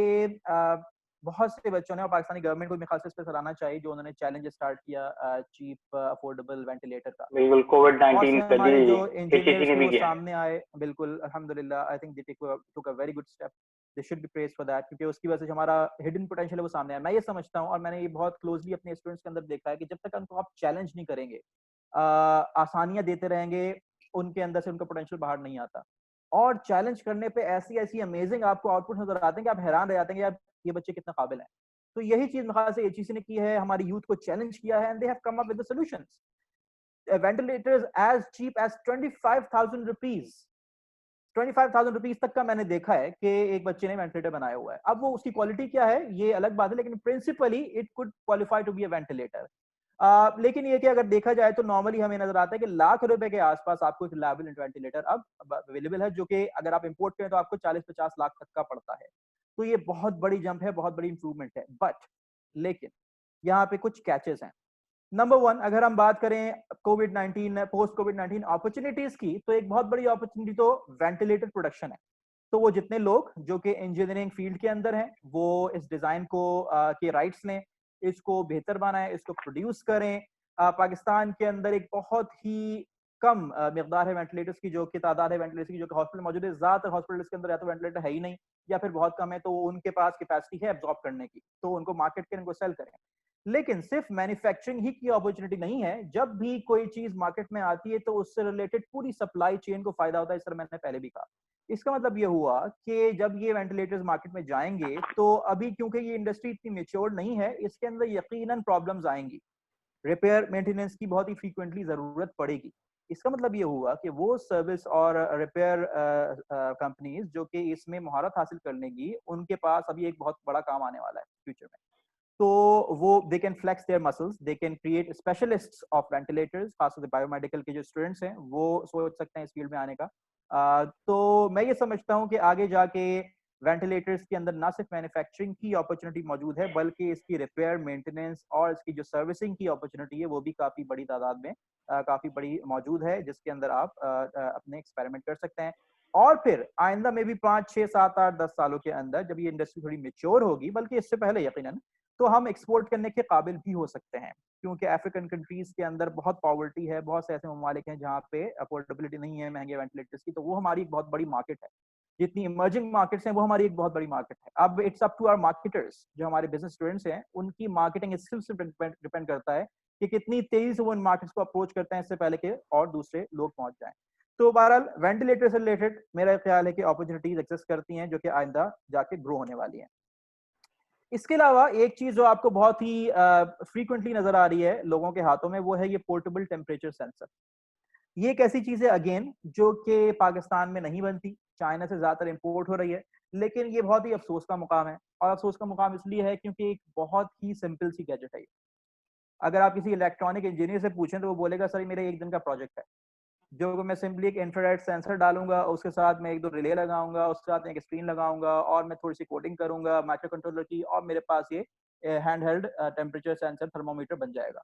बहुत से बच्चों ने और पाकिस्तानी गवर्नमेंट को भी खास इस पे सराहना चाहिए जो उन्होंने चैलेंज स्टार्ट किया चीप अफोर्डेबल वेंटिलेटर का। बिल्कुल बहुत कोविड-19 से का जी, हमारे जो किसी इंजीनियर्स ने थे भी वो किया है। सामने आए, बिल्कुल अल्हम्दुलिल्लाह, आई think they took a very good step, they should be praised for that, क्योंकि उसकी वजह से हमारा हिडन पोटेंशियल है वो सामने आया। मैं ये समझता हूँ और मैंने ये बहुत क्लोजली अपने स्टूडेंट्स के अंदर देखा है कि जब तक उनको आप चैलेंज नहीं करेंगे, आसानियां देते रहेंगे, उनके अंदर से उनका पोटेंशियल बाहर नहीं आता। और चैलेंज करने पे ऐसी ऐसी अमेजिंग आपको आउटपुट नजर आते हैं कि आप हैरान रह जाते हैं कि यार ये बच्चे कितने काबिल हैं। तो यही चीज मेरे ख्याल से एचईसी ने की है, हमारी यूथ को चैलेंज किया है and they have come up with the solutions. Ventilators as cheap as 25,000 rupees, 25,000 rupees तक का मैंने देखा है कि एक बच्चे ने वेंटिलेटर बनाया हुआ है। अब वो उसकी क्वालिटी क्या है ये अलग बात है, लेकिन principally it could qualify to be a ventilator. लेकिन ये कि अगर देखा जाए तो नॉर्मली हमें नजर आता है कि लाख रुपए के आसपास आपको एक रिलायबल वेंटिलेटर अब अवेलेबल है, जो कि अगर आप इंपोर्ट करें तो आपको 40-50 लाख तक का पड़ता है। तो ये बहुत बड़ी जंप है, बहुत बड़ी इंप्रूवमेंट है। बट लेकिन यहाँ पे कुछ कैचेस हैं। नंबर 1, अगर हम बात करें कोविड-19 पोस्ट कोविड-19 अपॉर्चुनिटीज की, तो एक बहुत बड़ी अपॉर्चुनिटी तो वेंटिलेटर प्रोडक्शन है। तो वो जितने लोग जो कि इंजीनियरिंग फील्ड के अंदर हैं वो इस डिजाइन को के राइट्स लें, इसको बेहतर बनाएं, इसको प्रोड्यूस करें। पाकिस्तान के अंदर एक बहुत ही कम मिकदार है वेंटिलेटर्स की, जो कि तादाद है वेंटिलेटर्स की जो कि हॉस्पिटल मौजूद है। ज्यादातर हॉस्पिटल्स के अंदर या तो वेंटिलेटर है ही नहीं या फिर बहुत कम है, तो उनके पास कैपेसिटी है एब्जॉर्ब करने की, तो उनको मार्केट करें, उनको सेल करें। लेकिन सिर्फ मैन्युफैक्चरिंग ही की अपॉर्चुनिटी नहीं है। जब भी कोई चीज मार्केट में आती है तो उससे रिलेटेड पूरी सप्लाई चेन को फायदा होता है, इस तरह मैंने पहले भी कहा। इसका मतलब ये हुआ कि जब ये वेंटिलेटर्स मार्केट में जाएंगे तो अभी क्योंकि ये इंडस्ट्री इतनी मेच्योर नहीं है, इसके अंदर यकीनन प्रॉब्लम्स आएंगी, रिपेयर मेंटेनेंस की बहुत ही फ्रीक्वेंटली जरूरत पड़ेगी। इसका मतलब ये हुआ कि वो सर्विस और रिपेयर कंपनीज जो कि इसमें महारत हासिल करने की, उनके पास अभी एक बहुत बड़ा काम आने वाला है फ्यूचर में। तो वो they can flex their muscles, they can create specialists of ventilators, खासकर बायोमेडिकल के जो स्टूडेंट्स हैं वो सोच सकते हैं इस फील्ड में आने का। तो मैं ये समझता हूँ कि आगे जाके वेंटिलेटर्स के अंदर ना सिर्फ मैन्युफैक्चरिंग की अपॉर्चुनिटी मौजूद है, बल्कि इसकी रिपेयर, मेंटेनेंस और इसकी जो सर्विसिंग की अपॉर्चुनिटी है वो भी काफी बड़ी तादाद में काफी बड़ी मौजूद है, जिसके अंदर आप अपने एक्सपेरिमेंट कर सकते हैं। और फिर आइंदा में भी 5, 6, 7, 8, 10 सालों के अंदर जब ये इंडस्ट्री थोड़ी मेच्योर होगी, बल्कि इससे पहले यकीनन, तो हम एक्सपोर्ट करने के काबिल भी हो सकते हैं, क्योंकि अफ्रीकन कंट्रीज के अंदर बहुत पॉवर्टी है, बहुत से ऐसे ममालिक हैं जहाँ पे अफोर्डेबिलिटी नहीं है महंगे वेंटिलेटर्स की, तो वो हमारी एक बहुत बड़ी मार्केट है। जितनी इमर्जिंग मार्केट्स हैं वो हमारी एक बहुत बड़ी मार्केट है। अब it's up to our marketers, जो हमारे बिजनेस स्टूडेंट्स हैं, उनकी मार्केटिंग स्किल्स से डिपेंड करता है कि कितनी तेजी से वो इन मार्केट्स को अप्रोच करते हैं इससे पहले कि और दूसरे लोग पहुंच जाएं। तो बहरहाल वेंटिलेटर से रिलेटेड मेरा ख्याल है कि अपॉर्चुनिटीज एक्सेस करती हैं जो कि आइंदा जाके ग्रो होने वाली हैं। इसके अलावा एक चीज जो आपको बहुत ही फ्रीक्वेंटली नजर आ रही है लोगों के हाथों में, वो है ये पोर्टेबल टेम्परेचर सेंसर। ये एक ऐसी चीज है अगेन जो कि पाकिस्तान में नहीं बनती, चाइना से ज्यादातर इंपोर्ट हो रही है, लेकिन ये बहुत ही अफसोस का मुकाम है। और अफसोस का मुकाम इसलिए है क्योंकि एक बहुत ही सिंपल सी गैजेट है। अगर आप किसी इलेक्ट्रॉनिक इंजीनियर से पूछें तो वो बोलेगा सर मेरा एक दिन का प्रोजेक्ट है, जो मैं सिंपली एक इंफ्रारेड सेंसर डालूंगा, उसके साथ मैं 1-2 रिले लगाऊंगा, उसके साथ एक स्क्रीन लगाऊंगा और मैं थोड़ी सी कोडिंग करूंगा माइक्रो कंट्रोलर की, और मेरे पास ये hand held temperature sensor thermometer बन जाएगा।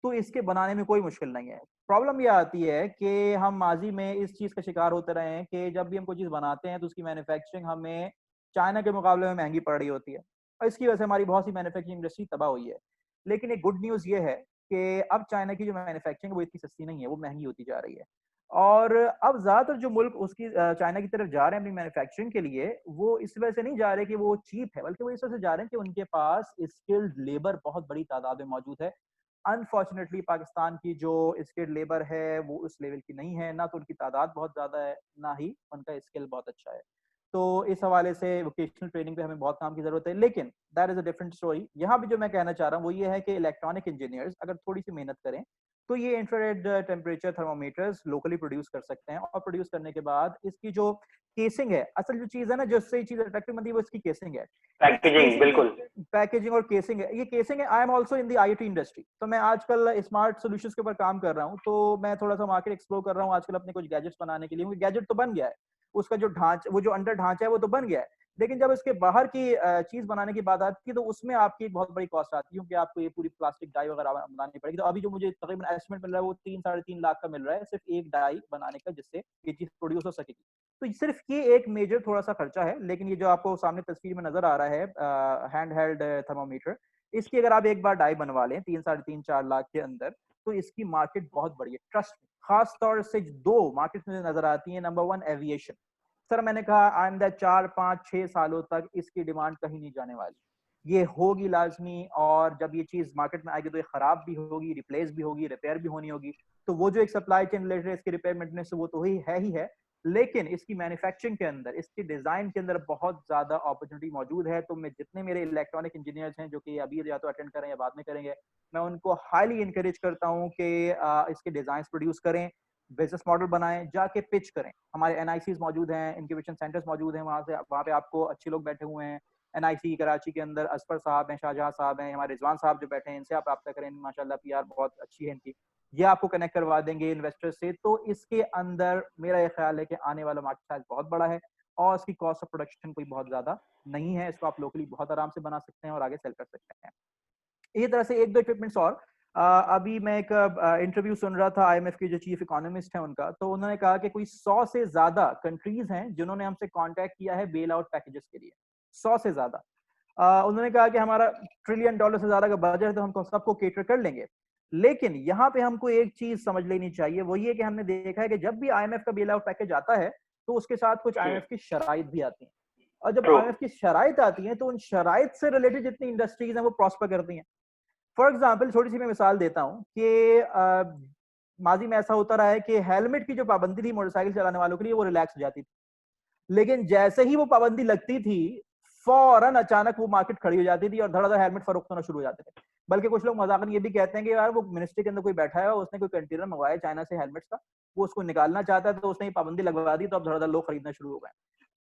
तो इसके बनाने में कोई मुश्किल नहीं है। प्रॉब्लम ये आती है कि हम माजी में इस चीज का शिकार होते रहे हैं कि जब भी हम कोई चीज बनाते हैं तो उसकी मैन्युफैक्चरिंग हमें चाइना के मुकाबले में महंगी पड़ रही होती है, और इसकी वजह से हमारी बहुत सी मैन्युफैक्चरिंग इंडस्ट्री तबाह हुई है। लेकिन एक गुड न्यूज ये है कि अब चाइना की जो मैन्युफैक्चरिंग है वो इतनी सस्ती नहीं है, वो महंगी होती जा रही है। और अब ज्यादातर जो मुल्क उसकी चाइना की तरफ जा रहे हैं अपनी मैन्युफैक्चरिंग के लिए, वो इस वजह से नहीं जा रहे कि वो चीप है, बल्कि वो इस वजह से जा रहे हैं कि उनके पास स्किल्ड लेबर बहुत बड़ी तादाद में मौजूद है। अनफॉर्चुनेटली पाकिस्तान की जो स्किल्ड लेबर है वो उस लेवल की नहीं है, ना तो उनकी तादाद बहुत ज्यादा है, ना ही उनका स्किल बहुत अच्छा है। तो इस हवाले से वोकेशनल ट्रेनिंग पे हमें बहुत काम की जरूरत है। लेकिन that is a different story. यहाँ भी जो मैं कहना चाह रहा हूँ वो ये है कि इलेक्ट्रॉनिक इंजीनियर्स अगर थोड़ी सी मेहनत करें तो ये infrared temperature thermometers locally produce कर सकते हैं, और प्रोड्यूस करने के बाद इसकी जो केसिंग है, असल जो चीज है ना जिससे चीज अट्रैक्टिव बनती है वो इसकी केसिंग है। इस पैकेजिंग, केसिंग बिल्कुल। पैकेजिंग और केसिंग है, ये केसिंग है। I am also in the IT industry, तो मैं आजकल स्मार्ट सॉल्यूशंस के ऊपर काम कर रहा हूँ, तो मैं थोड़ा सा मार्केट एक्सप्लोर कर रहा हूँ आजकल अपने कुछ गैजेट्स बनाने के लिए। गैजेट तो बन गया है, उसका जो ढांचा, वो जो अंडर ढांचा है वो तो बन गया है, लेकिन जब इसके बाहर की चीज बनाने की बात आती है तो उसमें आपकी एक बहुत बड़ी कॉस्ट आती है, क्योंकि आपको ये पूरी प्लास्टिक डाई वगैरह बनानी पड़ेगी। तो अभी जो मुझे तकरीबन एस्टिमेट मिल रहा है वो 3-3.5 लाख का मिल रहा है सिर्फ एक डाई बनाने का, जिससे ये चीज प्रोड्यूस हो सकेगी। तो सिर्फ ये एक मेजर थोड़ा सा खर्चा है, लेकिन ये जो आपको सामने तस्वीर में नजर आ रहा है हैंड हेल्ड थर्मोमीटर, इसकी अगर आप एक बार डाई बनवा लें 3-4.5 लाख के अंदर, तो इसकी मार्केट बहुत बड़ी है। ट्रस्ट, खास तौर से दो मार्केट मुझे नजर आती है। Number 1 aviation. सर मैंने कहा आइंदा 4-5-6 सालों तक इसकी डिमांड कहीं नहीं जाने वाली, ये होगी लाजमी, और जब ये चीज मार्केट में आएगी तो ये खराब भी होगी, रिप्लेस भी होगी, रिपेयर भी होनी होगी। तो वो जो एक सप्लाई चेन रिलेटेड इसकी रिपेयर मेंटेनेंस वो तो ही है, लेकिन इसकी मैन्युफैक्चरिंग के अंदर, इसके डिजाइन के अंदर बहुत ज्यादा अपॉर्चुनिटी मौजूद है। तो मैं जितने मेरे इलेक्ट्रॉनिक इंजीनियर्स हैं जो कि अभी या तो अटेंड करें या बाद में करेंगे, मैं उनको हाईली इंकरेज करता हूँ कि इसके डिजाइन प्रोड्यूस करें, बिजनेस मॉडल बनाएं, जाके पिच करें। हमारे एनआईसीज मौजूद हैं, इंक्यूबेशन सेंटर्स मौजूद हैं, वहाँ पे आपको अच्छे लोग बैठे हुए हैं। एनआईसी कराची के अंदर असफर साहब हैं, शाहजहां साहब हैं, हमारे रिजवान साहब जो बैठे हैं, इनसे आप रब्ता करें, माशाल्लाह पीआर बहुत अच्छी है इनकी, ये आपको कनेक्ट करवा देंगे इन्वेस्टर से। तो इसके अंदर मेरा ये ख्याल है कि आने वाला मार्केट साइज बहुत बड़ा है, और इसकी कॉस्ट ऑफ प्रोडक्शन कोई बहुत ज्यादा नहीं है, इसको आप लोकली बहुत आराम से बना सकते हैं और आगे सेल कर सकते हैं। इसी तरह से 1-2 इक्विपमेंट्स और अभी मैं एक इंटरव्यू सुन रहा था आईएमएफ के जो चीफ इकोनॉमिस्ट हैं उनका, तो उन्होंने कहा कि कोई 100 से ज्यादा कंट्रीज हैं जिन्होंने हमसे कांटेक्ट किया है बेल आउट पैकेजेस के लिए, 100 से ज्यादा। उन्होंने कहा कि हमारा $1 ट्रिलियन से ज्यादा का बजट है, तो हम सबको केटर कर लेंगे। लेकिन यहाँ पे हमको एक चीज समझ लेनी चाहिए, वो ये कि हमने देखा है कि जब भी आईएमएफ का बेल आउट पैकेज आता है तो उसके साथ कुछ आईएमएफ की शराइत भी आती हैं, और जब आईएमएफ की शराइत आती हैं तो उन शराइत से रिलेटेड जितनी इंडस्ट्रीज हैं वो प्रॉस्पर करती हैं। फॉर एग्जाम्पल छोटी सी मैं मिसाल देता हूँ कि माजी में ऐसा होता रहा है कि हेलमेट की जो पाबंदी थी मोटरसाइकिल चलाने वालों के लिए वो रिलैक्स हो जाती थी, लेकिन जैसे ही वो पाबंदी लगती थी फौरन अचानक वो मार्केट खड़ी हो जाती थी और धड़ाधड़ हेलमेट फरोख्त होना शुरू हो जाते थे। बल्कि कुछ लोग मजाकन ये भी कहते हैं कि यार वो मिनिस्ट्री के अंदर कोई बैठा है, उसने कोई कंटेनर मंगवाया चाइना से हेलमेट्स का, वो उसको निकालना चाहता है तो उसने पाबंदी लगवा दी, तो अब धड़ाधड़ लोग खरीदना शुरू हो गए।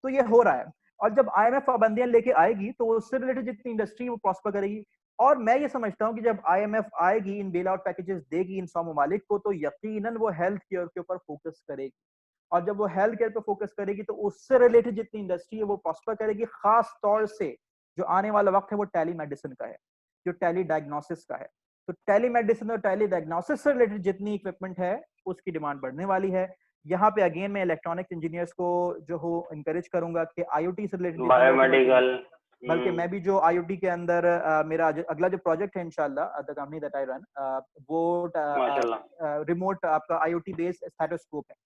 तो ये हो रहा है। और जब IMF पाबंदियां लेके आएगी तो उससे रिलेटेड जितनी इंडस्ट्री वो प्रॉस्पर करेगी। और मैं ये समझता हूँ कि जब IMF आएगी, इन बेल आउट पैकेजेस देगी इन 100 ममालिक को, तो यकीनन वो हेल्थ केयर के ऊपर फोकस करेगी। और जब वो हेल्थ केयर पे फोकस करेगी तो उससे रिलेटेड जितनी इंडस्ट्री है वो प्रॉस्पर करेगी। खास तौर से जो आने वाला वक्त है वो टेली मेडिसिन का है, जो टेली डायग्नोसिस का है। तो टेली मेडिसिन और टेली डायग्नोसिस से रिलेटेड जितनी इक्विपमेंट है उसकी डिमांड बढ़ने वाली है। यहाँ पे अगेन मैं इलेक्ट्रॉनिक्स इंजीनियर्स को जो हो इंकरेज करूंगा कि IoT से रिलेटेड, बायोमेडिकल, बल्कि मैं भी जो IoT के अंदर मेरा अगला जो प्रोजेक्ट है इंशाल्लाह, the company that I run, वो माशाल्लाह। रिमोट आपका IoT बेस्ड स्टेथोस्कोप है।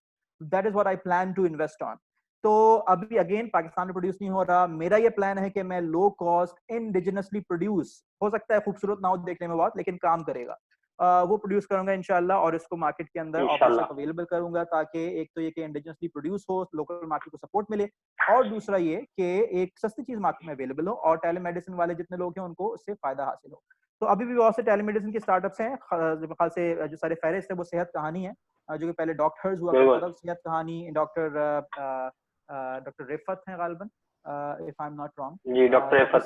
That is what I plan to invest on. तो अभी अगेन पाकिस्तान में प्रोड्यूस नहीं हो रहा, मेरा ये प्लान है कि मैं लो कॉस्ट इंडिजिनसली प्रोड्यूस, हो सकता है खूबसूरत ना हो देखने में बहुत, लेकिन काम करेगा, वो प्रोड्यूस करूंगा इंशाल्लाह, और इसको मार्केट के अंदर ऑफर अवेलेबल करूंगा, ताकि एक तो ये कि इंडिजिनसली प्रोड्यूस हो, लोकल मार्केट को सपोर्ट मिले, और दूसरा ये कि एक सस्ती चीज मार्केट में अवेलेबल हो और टेलीमेडिसिन वाले जितने लोग हैं उनको उससे फायदा हासिल हो। तो अभी भी बहुत से टेलीमेडिसिन के स्टार्टअप्स हैं, ख्याल से जो सारे फहरिस्त है वो सेहत कहानी है, जो कि पहले डॉक्टर्स हुआ करता था, सेहत कहानी डॉक्टर रिफत हैं गालिबन, if I am not wrong, जी, डॉक्टर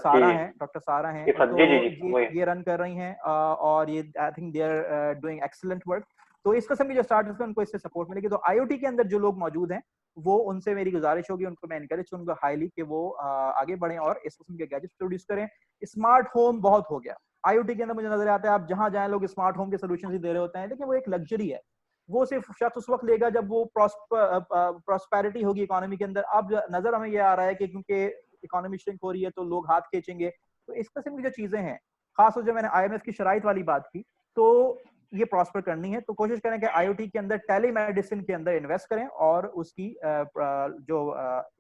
सारा हैं, तो ये रन कर रही हैं, और ये I think they are doing excellent work. तो इस किस्म के जो स्टार्टअप्स हैं उनको इससे सपोर्ट मिलेगी। तो IoT के अंदर जो लोग मौजूद हैं वो, उनसे मेरी गुजारिश होगी, उनको मैं एनकरेज करूंगा हाईली कि वो आगे बढ़ें और इस किस्म के गैजेट्स प्रोड्यूस करें। स्मार्ट होम बहुत हो गया IoT के अंदर, मुझे नजर आता है आप जहां जाएं लोग स्मार्ट होम के सोल्यूशन ही दे रहे होते हैं, लेकिन वो एक लग्जरी है, वो सिर्फ शख्स उस वक्त लेगा जब वो प्रॉस्पेरिटी होगी इकोनॉमी के अंदर। अब नजर हमें ये आ रहा है कि क्योंकि इकोनॉमी श्रिंक हो रही है तो लोग हाथ खींचेंगे। तो इस किस्म की जो चीजें हैं, खासतौर जो मैंने IMF की शराइत वाली बात की, तो ये प्रॉस्पर करनी है, तो कोशिश करें कि IoT के अंदर टेलीमेडिसिन के अंदर इन्वेस्ट करें और उसकी जो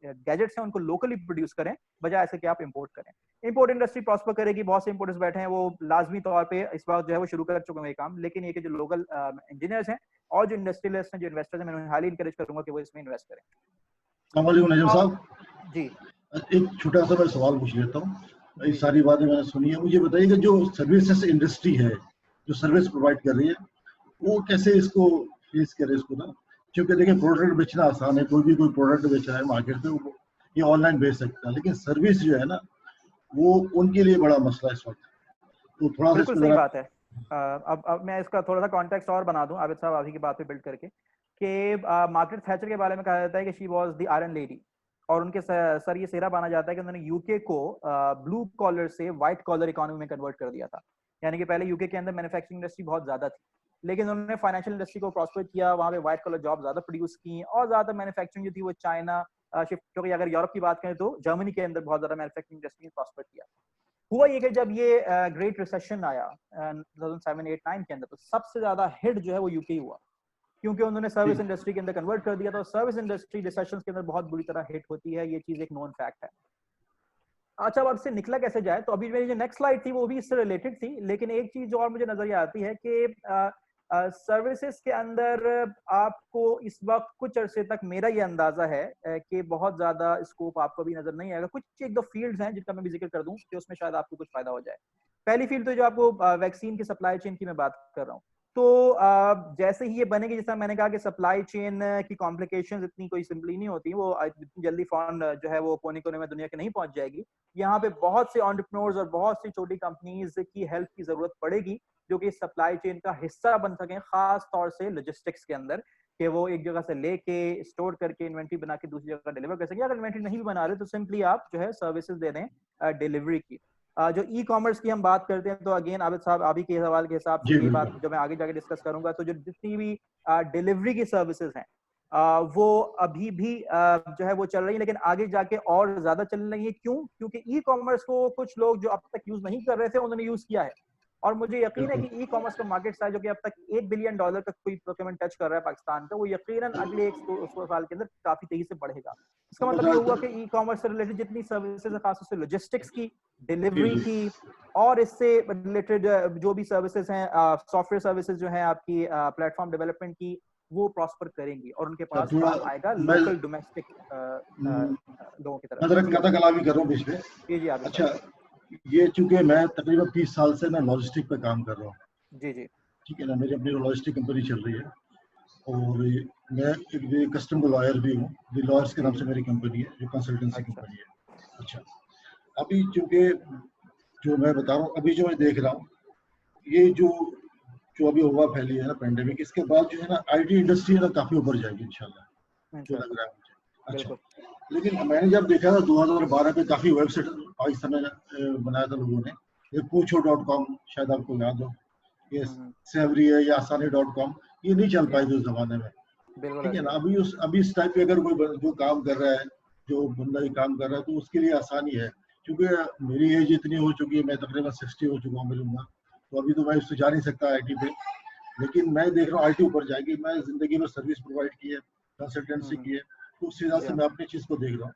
गैजेट्स हैं उनको लोकली प्रोड्यूस करें, बजाय ऐसे कि आप इंपोर्ट करें। इंपोर्ट इंडस्ट्री प्रॉस्पर करेगी, बहुत से इंपोर्टर्स बैठे हैं, वो लाजमी तौर पे इस वक्त जो है वो शुरू कर चुके हैं ये काम, लेकिन ये कि जो लोकल इंजीनियर्स हैं और जो इंडस्ट्रियलिस्ट हैं, जो इन्वेस्टर्स हैं, मैं उन्हें हाईली इंकरेज करूंगा कि वो इसमें इन्वेस्ट करें। अस्सलाम वालेकुम नजम साहब जी, एक छोटा सा मैं सवाल पूछ लेता हूँ। ये सारी बातें मैंने सुनी है, मुझे बताइए कि जो सर्विसेज इंडस्ट्री है, जो सर्विस प्रोवाइड कर रही है, वो कैसे इसको फेस करे इसको ना, क्योंकि देखिए प्रोडक्ट बेचना आसान है, कोई भी कोई प्रोडक्ट बेच रहा है मार्केट पे, वो ये ऑनलाइन बेच सकता है, लेकिन सर्विस जो है ना वो उनके लिए बड़ा मसला है इस वक्त। तो थोड़ा सा बिल्कुल सही बात है। अब मैं इसका थोड़ा सा कॉन्टेक्स्ट और बना दूं आबिद साहब, आप ही की बात पे बिल्ड करके, कि मार्garet थैचर के बारे में कहा जाता है कि she was the iron lady, और उनके सर ये सेहरा माना जाता है कि उन्होंने यूके को ब्लू कॉलर से व्हाइट कॉलर इकोनॉमी में कन्वर्ट कर दिया था। यानी कि पहले यूके के अंदर मैन्युफैक्चरिंग इंडस्ट्री बहुत ज्यादा थी, लेकिन उन्होंने फाइनेंशियल इंडस्ट्री को प्रॉस्पर किया, वहां पे व्हाइट कॉलर जॉब ज्यादा प्रोड्यूस की, और ज्यादा मैन्युफैक्चरिंग जो थी वो चाइना शिफ्ट हो गई। अगर यूरोप की बात करें तो जर्मनी के अंदर बहुत ज्यादा मैन्युफैक्चरिंग इंडस्ट्री प्रॉस्पर किया। हुआ ये कि जब ये ग्रेट रिसेशन आया 2007-8-9 के अंदर, तो सबसे ज्यादा हिट जो है वो यूके हुआ, क्योंकि उन्होंने सर्विस इंडस्ट्री के अंदर कन्वर्ट कर दिया। तो सर्विस इंडस्ट्री रिसेशन के अंदर बहुत बुरी तरह हिट होती है, ये चीज एक नोन फैक्ट है। अच्छा, अब इससे निकला कैसे जाए, तो अभी मेरी जो नेक्स्ट स्लाइड थी वो भी इससे रिलेटेड थी, लेकिन एक चीज जो और मुझे नजर आती है कि सर्विसेज के अंदर आपको इस वक्त कुछ अरसे तक, मेरा ये अंदाजा है कि बहुत ज्यादा स्कोप आपको भी नजर नहीं आएगा। कुछ एक दो फील्ड्स हैं जिनका मैं भी जिक्र कर दूं कि उसमें शायद आपको कुछ फायदा हो जाए। पहली फील्ड तो जो आपको वैक्सीन की सप्लाई चेन की मैं बात कर रहा हूँ, तो जैसे ही ये बनेगी, जैसा मैंने कहा कि सप्लाई चेन की कॉम्प्लिकेशंस इतनी कोई सिंपली नहीं होती, वो इतनी जल्दी फॉर्न जो है वो कोने कोने में दुनिया के नहीं पहुंच जाएगी। यहाँ पे बहुत से एंटरप्रेन्योर्स और बहुत सी छोटी कंपनीज की हेल्प की जरूरत पड़ेगी, जो कि सप्लाई चेन का हिस्सा बन सकें, खास तौर से लॉजिस्टिक्स के अंदर, कि वो एक जगह से लेके स्टोर करके इन्वेंट्री बना के दूसरी जगह डिलीवर कर सकें। अगर इन्वेंट्री नहीं भी बना रहे तो सिंपली आप जो है सर्विसेज दे दें डिलीवरी की। जो ई कॉमर्स की हम बात करते हैं, तो अगेन आबिद साहब आप ही के सवाल के हिसाब से ये बात जो मैं आगे जाके डिस्कस करूंगा, तो जो जितनी भी डिलीवरी की सर्विसेज हैं वो अभी भी जो है वो चल रही है, लेकिन आगे जाके और ज्यादा चल रही है। क्यों? क्योंकि ई कॉमर्स को कुछ लोग जो अब तक यूज नहीं कर रहे थे उन्होंने यूज किया है, और मुझे यकीन है कि ई कॉमर्स का मार्केट साइज जो कि अब तक $1 बिलियन तक कोई प्रोक्योरमेंट टच कर रहा है पाकिस्तान का, वो यकीनन अगले 100 साल के अंदर काफी तेजी से बढ़ेगा। इसका मतलब ये हुआ कि ई कॉमर्स से रिलेटेड जितनी सर्विसेज है, खासतौर से लॉजिस्टिक्स की, डिलीवरी की, और इससे रिलेटेड जो भी सर्विसेज हैं, सॉफ्टवेयर सर्विसेज जो हैं आपकी, प्लेटफॉर्म डेवलपमेंट की, वो प्रॉस्पर करेंगी और उनके पास काम आएगा लोकल डोमेस्टिक लोगों की तरफ। मैं कथा कलामी कर रहा हूँ बीच में। जी आप। अच्छा, ये चूंकि मैं तकरीबन 30 साल से मैं लॉजिस्टिक पे काम कर रहा हूँ, जी, ठीक है ना, मेरी अपनी लॉजिस्टिक कंपनी चल रही है, और मैं एक कस्टमर लॉयर भी हूँ, लॉयर्स के नाम से मेरी कंपनी है, जो कंसल्टेंसी कंपनी है। अच्छा, अभी चूंकि जो मैं बता रहा हूँ, अभी जो मैं देख रहा हूँ, ये जो अभी हुआ फैली है ना पेंडेमिक, इसके बाद जो है ना आईटी इंडस्ट्री है ना काफी ऊपर जाएगी इंशाल्लाह, जो लग रहा है मुझे। अच्छा, लेकिन मैंने जब देखा था 2012 पे काफी वेबसाइट पाकिस्तान में बनाया था लोगों ने, ये पूछो.com, शायद आपको याद हो, ये सेवरी है या आसानी.com, ये नहीं चल पाई थी उस जमाने में, ठीक है ना। अभी इस टाइप पे अगर कोई जो काम कर रहा है, जो बंदा ये काम कर रहा है, तो उसके लिए आसानी है, क्योंकि मेरी एज इतनी हो चुकी है, मैं तकरीबन 60 हो चुका हूँ मिलूंगा, तो अभी तो मैं इससे जा नहीं सकता आईटी पे, लेकिन मैं देख रहा हूँ आईटी ऊपर जाएगी। मैं जिंदगी में सर्विस प्रोवाइड की है, कंसल्टेंसी की है, तो उस हिसाब से मैं अपनी चीज को देख रहा हूँ।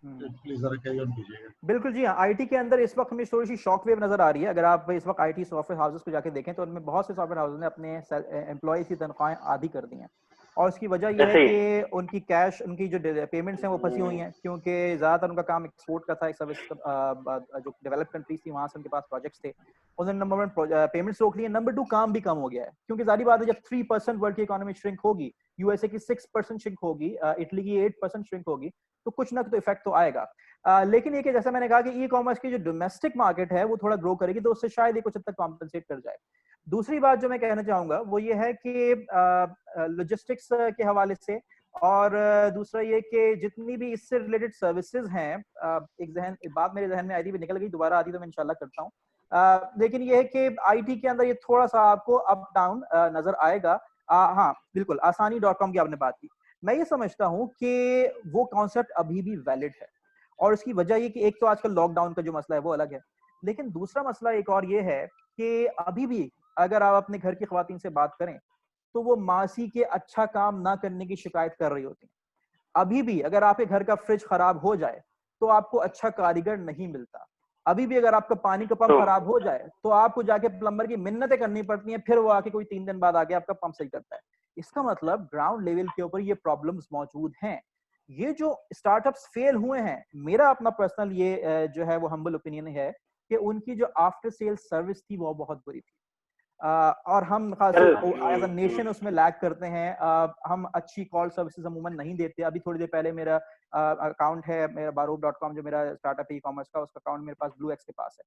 प्लीज जरा कैरी ऑन कीजिएगा। बिल्कुल जी हाँ, आईटी के अंदर इस वक्त हमें थोड़ी सी शॉक वेव नजर आ रही है। अगर आप इस वक्त आईटी सॉफ्टवेयर हाउसेस को जाके देखें तो उनमें बहुत से सॉफ्टवेयर हाउसेस ने अपने एम्प्लॉयज की तनख्वाहें आधी कर दी हैं, और उसकी वजह यह है कि उनकी कैश, उनकी जो पेमेंट्स हैं वो फंसी हुई हैं, क्योंकि ज्यादातर उनका काम एक्सपोर्ट का था, एक सर्विस जो डेवलप कंट्रीज थी वहां से उनके पास प्रोजेक्ट्स थे, उन्होंने नंबर 1 पेमेंट्स रोक ली है, नंबर 2 काम भी कम हो गया है, क्योंकि जारी बात है जब 3% वर्ल्ड की इकोनॉमी श्रिंक होगी, यूएसए की 6% श्रिंक होगी, इटली की 8% श्रिंक होगी, तो कुछ ना कुछ इफेक्ट तो आएगा। लेकिन ये कि जैसा मैंने कहा कि ई कॉमर्स की जो डोमेस्टिक मार्केट है वो थोड़ा ग्रो करेगी, तो उससे शायद ये कुछ हद तक कॉम्पनसेट कर जाए। दूसरी बात जो मैं कहना चाहूंगा वो ये है कि लॉजिस्टिक्स के हवाले से, और दूसरा ये कि जितनी भी इससे रिलेटेड सर्विसेज हैं, एक बात मेरे जहन में आई थी, निकल गई, दोबारा आती तो मैं इंशाल्लाह करता हूँ। लेकिन ये है कि आईटी के अंदर ये थोड़ा सा आपको अप डाउन नजर आएगा। हाँ बिल्कुल, आसानी.com की आपने बात की, मैं ये समझता हूँ कि वो कॉन्सेप्ट अभी भी वैलिड है, और उसकी वजह ये कि एक तो आजकल लॉकडाउन का जो मसला है वो अलग है, लेकिन दूसरा मसला एक और ये है कि अभी भी अगर आप अपने घर की खवातीन से बात करें तो वो मासी के अच्छा काम ना करने की शिकायत कर रही होती हैं। अभी भी अगर आपके घर का फ्रिज खराब हो जाए तो आपको अच्छा कारीगर नहीं मिलता। अभी भी अगर आपका पानी का पंप खराब हो जाए तो आपको जाके प्लम्बर की मिन्नतें करनी पड़ती हैं, फिर वो आके कोई 3 दिन बाद आके आपका पंप सही करता है। इसका मतलब ग्राउंड लेवल के ऊपर ये प्रॉब्लम्स मौजूद हैं। ये जो स्टार्टअप्स फेल हुए हैं, मेरा अपना पर्सनल ये जो है वो हम्बल ओपिनियन है कि उनकी जो आफ्टर सेल सर्विस थी वो बहुत बुरी थी, और हम खासतौर एज अ नेशन उसमें लैग करते हैं। हम अच्छी कॉल सर्विसेज अमूमन नहीं देते। अभी थोड़ी देर पहले मेरा अकाउंट है, मेरा barob.com जो मेरा स्टार्टअप है ई कॉमर्स का, उसका अकाउंट मेरे पास ब्लू एक्स के पास है।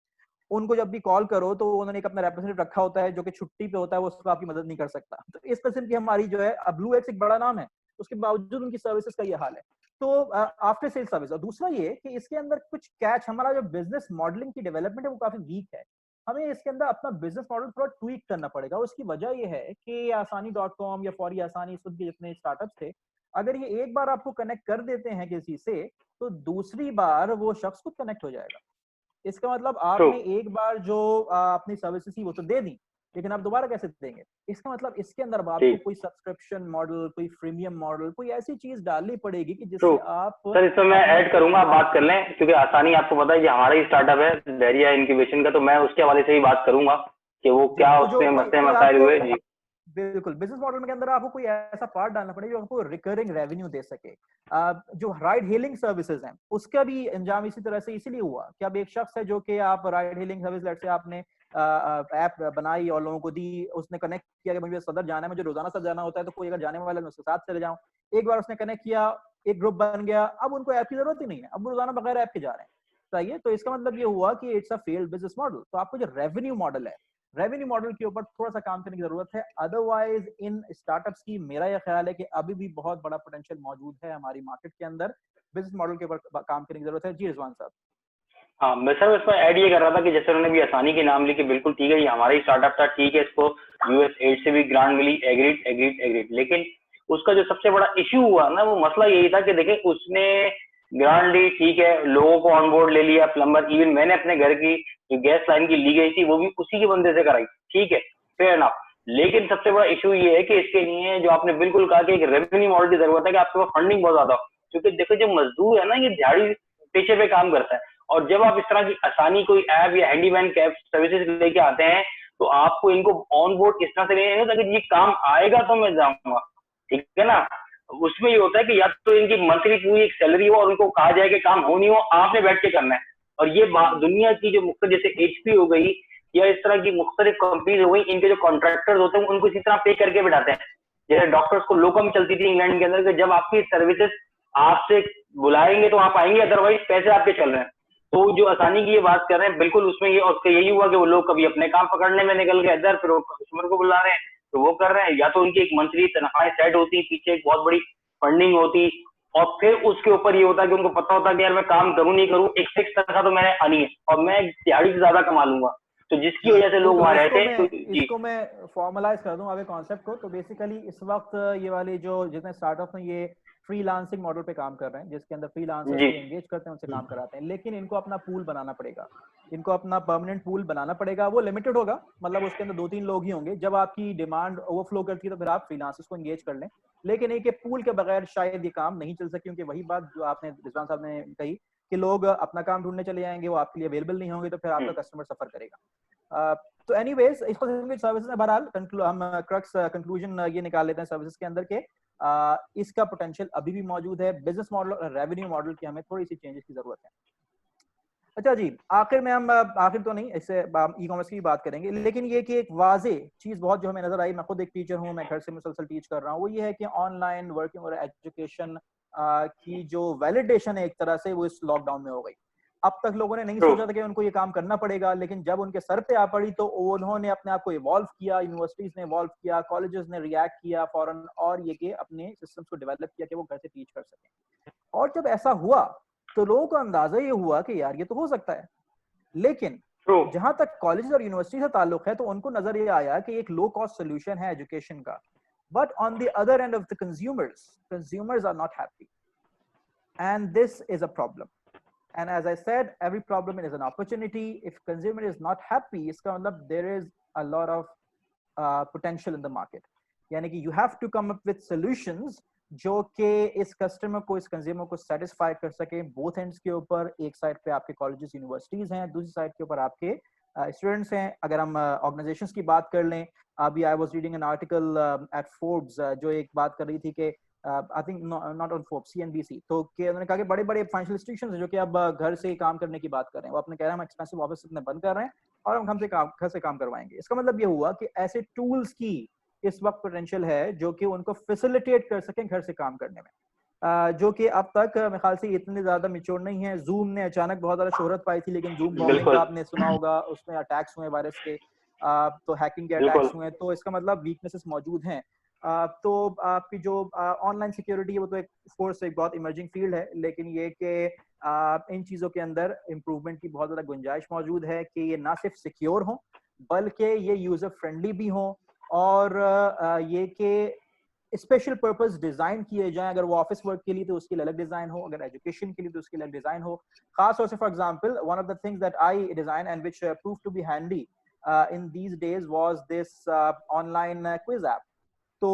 उनको जब भी कॉल करो तो उन्होंने एक अपना रिप्रेजेंटेटिव रखा होता है जो कि छुट्टी पे होता है, वो उसको आपकी मदद नहीं कर सकता। तो इस किस्म की हमारी जो है, ब्लू एक्स एक बड़ा नाम है, उसके बावजूद उनकी सर्विसेज का ये हाल है। तो आफ्टर सेल सर्विस, और दूसरा ये कि इसके अंदर कुछ कैच, हमारा जो बिजनेस मॉडलिंग की डेवलपमेंट है वो काफी वीक है। हमें इसके अंदर अपना बिजनेस मॉडल थोड़ा ट्वीक करना पड़ेगा। उसकी वजह ये है कि आसानी.com या फौरी आसानी, इस वक्त के जितने स्टार्टअप्स थे, अगर ये एक बार आपको कनेक्ट कर देते हैं किसी से, तो दूसरी बार वो शख्स खुद कनेक्ट हो जाएगा। इसका मतलब आपने एक बार जो अपनी सर्विसेज थी वो तो दे दी, लेकिन आप दोबारा कैसे देंगे? इसका मतलब इसके अंदर आपको कोई सब्सक्रिप्शन मॉडल, कोई फ्रीमियम मॉडल, कोई ऐसी चीज डालनी पड़ेगी कि जिससे आप सर, इसमें मैं ऐड करूंगा, आप बात कर लें, क्योंकि आसानी आपको पता है कि हमारा ही स्टार्टअप है दरिया इंक्यूबेशन का, तो मैं उसके हवाले से ही बात करूंगा कि वो क्या उसमें मसाइल हुए। जी बिल्कुल, बिजनेस मॉडल के अंदर आपको कोई ऐसा पार्ट डालना पड़ेगा जो आपको रिकरिंग रेवेन्यू दे सके। जो राइड हेलिंग सर्विसेज हैं उसका भी अंजाम इसी तरह से इसीलिए हुआ कि अब एक शख्स है जो कि आप राइड हेलिंग सर्विस, लेट से आपने ऐप बनाई और लोगों को दी, उसने कनेक्ट किया कि मुझे सदर जाना है, मुझे रोजाना सदर जाना होता है, तो कोई अगर जाने वाला है मैं उसके साथ चले जाऊं। एक बार उसने कनेक्ट किया, एक ग्रुप बन गया, अब उनको ऐप की जरूरत ही नहीं है, अब रोजाना बगैर ऐप के जा रहे हैं। सही है, तो इसका मतलब ये हुआ कि it's a failed business model. तो आपको जो रेवेन्यू मॉडल है, रेवेन्यू मॉडल के ऊपर थोड़ा सा काम करने की जरूरत है। अदरवाइज इन स्टार्टअप्स की मेरा यह ख्याल है कि अभी भी बहुत बड़ा पोटेंशियल मौजूद है हमारी मार्केट के अंदर। बिजनेस मॉडल के ऊपर काम करने की जरूरत है। जी रिजवान साहब। हाँ, मैं सर इसमें ऐड ये कर रहा था कि जैसे उन्होंने भी आसानी के नाम लेके, बिल्कुल ठीक है, ये हमारा ही स्टार्टअप था, ठीक है, इसको यूएस8 से भी ग्रांट मिली, एग्रीड, लेकिन उसका जो सबसे बड़ा इश्यू हुआ ना, वो मसला यही था कि देखें, उसने ग्रांट ली, ठीक है, लोगों को ऑन बोर्ड ले लिया, प्लम्बर, इवन मैंने अपने घर की जो गैस लाइन की ली गई थी वो भी उसी के बंदे से कराई, ठीक है, फेयर एनफ। लेकिन सबसे बड़ा इशू ये है कि इसके लिए जो आपने बिल्कुल कहा कि एक रेवेन्यू मॉडल की जरूरत है कि आपके पास फंडिंग बहुत ज्यादा हो, क्योंकि देखो जो मजदूर है ना, ये दिहाड़ी पेशे पे काम करता है, और जब आप इस तरह की आसानी कोई ऐप या हैंडीमैन कैब सर्विसेज लेके आते हैं तो आपको इनको ऑन बोर्ड इस तरह से लेना ताकि ये काम आएगा तो मैं जाऊंगा, ठीक है ना। उसमें ये होता है कि या तो इनकी मंथली पूरी एक सैलरी हो और उनको कहा जाए कि काम हो नहीं हो, आपने बैठ के करना है। और ये दुनिया की जो मुख्तलिफ, जैसे HP हो गई या इस तरह की मुख्तलिफ कंपनीज हो गई, इनके जो कॉन्ट्रैक्टर्स होते हैं उनको इसी तरह पे करके बिठाते हैं। जैसे डॉक्टर्स को लोकम चलती थी इंग्लैंड के अंदर, जब आपकी सर्विसेज आपसे बुलाएंगे तो आप आएंगे, अदरवाइज पैसे आपके चल रहे हैं। तो जो आसानी की ये बात कर रहे हैं, बिल्कुल उसमें ये, और यही हुआ कि वो लोग कभी अपने काम पकड़ने में निकल गए इधर, फिर वो कस्टमर को बुला रहे हैं, तो वो कर रहे हैं, या तो उनकी एक मंथली तनख्वाहें सेट होती, पीछे एक बहुत बड़ी फंडिंग होती, और फिर उसके ऊपर ये होता कि उनको पता होता कि यार मैं काम करूं नहीं करूं, एक फिक्स तनख्वाह तो मैंने आनी है और मैं दिहाड़ी से ज्यादा कमा लूंगा, तो जिसकी वजह से लोग वहां रहते हैं। तो जी इसको मैं फॉर्मलाइज कर दूं आगे कॉन्सेप्ट को। तो बेसिकली इस वक्त ये वाले जो जितने स्टार्टअप हैं ये फ्रीलांसिंग मॉडल पे काम कर रहे हैं, जिसके अंदर फ्रीलांसर्स जी को एंगेज करते हैं, उनसे काम कराते हैं, लेकिन इनको अपना पूल बनाना पड़ेगा, इनको अपना परमानेंट पूल बनाना पड़ेगा। वो लिमिटेड होगा, मतलब उसके अंदर 2-3 लोग ही होंगे। जब आपकी डिमांड ओवरफ्लो करती है तो फिर आप फ्रीलांसर्स को एंगेज कर लें, लेकिन एक पूल के बगैर शायद ये काम नहीं चल सके, क्योंकि वही बात जो आपने रिजवान साहब ने कही कि लोग अपना काम ढूंढने चले जाएंगे, वो आपके लिए अवेलेबल नहीं होंगे, तो फिर आपका कस्टमर सफर करेगा। तो एनीवेज इसको सर्विसेज में बहरहाल हम क्रक्स कंक्लूजन ये निकाल लेते हैं सर्विसेज के अंदर के इसका पोटेंशियल अभी भी मौजूद है। बिजनेस मॉडल और रेवेन्यू मॉडल की हमें थोड़ी सी चेंजेस की जरूरत है। अच्छा जी, आखिर में हम आखिर तो नहीं, इससे ई कॉमर्स की बात करेंगे, लेकिन ये कि एक वाजे चीज बहुत जो हमें नजर आई, मैं खुद एक टीचर हूँ, मैं घर से मुसलसल टीच कर रहा हूँ, वो ये है कि ऑनलाइन वर्किंग और एजुकेशन की जो वैलिडेशन है एक तरह से वो इस लॉकडाउन में हो गई। अब तक लोगों ने नहीं सोचा था कि उनको ये काम करना पड़ेगा, लेकिन जब उनके सर पे आ पड़ी तो उन्होंने अपने आप को इवॉल्व किया, यूनिवर्सिटीज ने इवॉल्व किया, कॉलेजेस ने रिएक्ट किया फौरन, और ये कि अपने सिस्टम्स को डेवलप किया कि वो घर से टीच कर सकें। और जब ऐसा हुआ तो लोगों को अंदाजा ये हुआ कि यार ये तो हो सकता है, लेकिन जहां तक कॉलेज और यूनिवर्सिटी से ताल्लुक है तो उनको नजर ये आया कि एक लो कॉस्ट सोल्यूशन है एजुकेशन का, but on the other end of the consumers are not happy, and this is a problem. And as I said, every problem is an opportunity. If consumer is not happy, इसका मतलब there is a lot of potential in the market. यानी कि you have to come up with solutions जो कि इस customer को, इस consumer को सेटिस्फाई कर सके बोथ एंड्स के ऊपर। एक साइड पे आपके कॉलेजेस यूनिवर्सिटीज हैं, दूसरी साइड के ऊपर आपके स्टूडेंट्स हैं। अगर हम ऑर्गेनाइजेशंस की बात कर लें, अभी I was reading an article at Forbes जो एक बात कर रही थी कि I think not on Forbes, CNBC, तो कि उन्होंने कहा कि बड़े बड़े फाइनेंशियल इंस्टीट्यूशंस हैं जो कि अब घर से काम करने की बात कर रहे हैं, वो अपने कह रहे हैं हम एक्सपेंसिव ऑफिस अपने बंद कर रहे हैं और हम घर से काम करवाएंगे। इसका मतलब ये हुआ कि ऐसे टूल्स की इस वक्त पोटेंशियल है जो कि उनको फैसिलिटेट कर सकें घर से काम करने में, जो कि अब तक मेरे ख्याल से इतने ज्यादा मैच्योर नहीं है। जूम ने अचानक बहुत ज्यादा शोहरत पाई थी, लेकिन जूम बॉम्बिंग का आपने सुना होगा, उसमें अटैक्स हुए वायरस के, तो हैकिंग के अटैक्स हुए, तो इसका मतलब वीकनेसेस मौजूद हैं। तो आपकी जो ऑनलाइन सिक्योरिटी है वो तो एक कोर्स एक बहुत इमर्जिंग फील्ड है, लेकिन ये कि इन चीज़ों के अंदर इम्प्रूवमेंट की बहुत ज़्यादा गुंजाइश मौजूद है कि ये ना सिर्फ सिक्योर हो बल्कि ये यूज़र फ्रेंडली भी हो, और ये कि स्पेशल पर्पस डिज़ाइन किए जाएं। अगर वो ऑफिस वर्क के लिए तो उसके लिए अलग डिज़ाइन हो, अगर एजुकेशन के लिए तो उसके लिए अलग डिज़ाइन हो। खास तौर से for example one of the things that I design and which prove to be handy in these days was this online quiz app. तो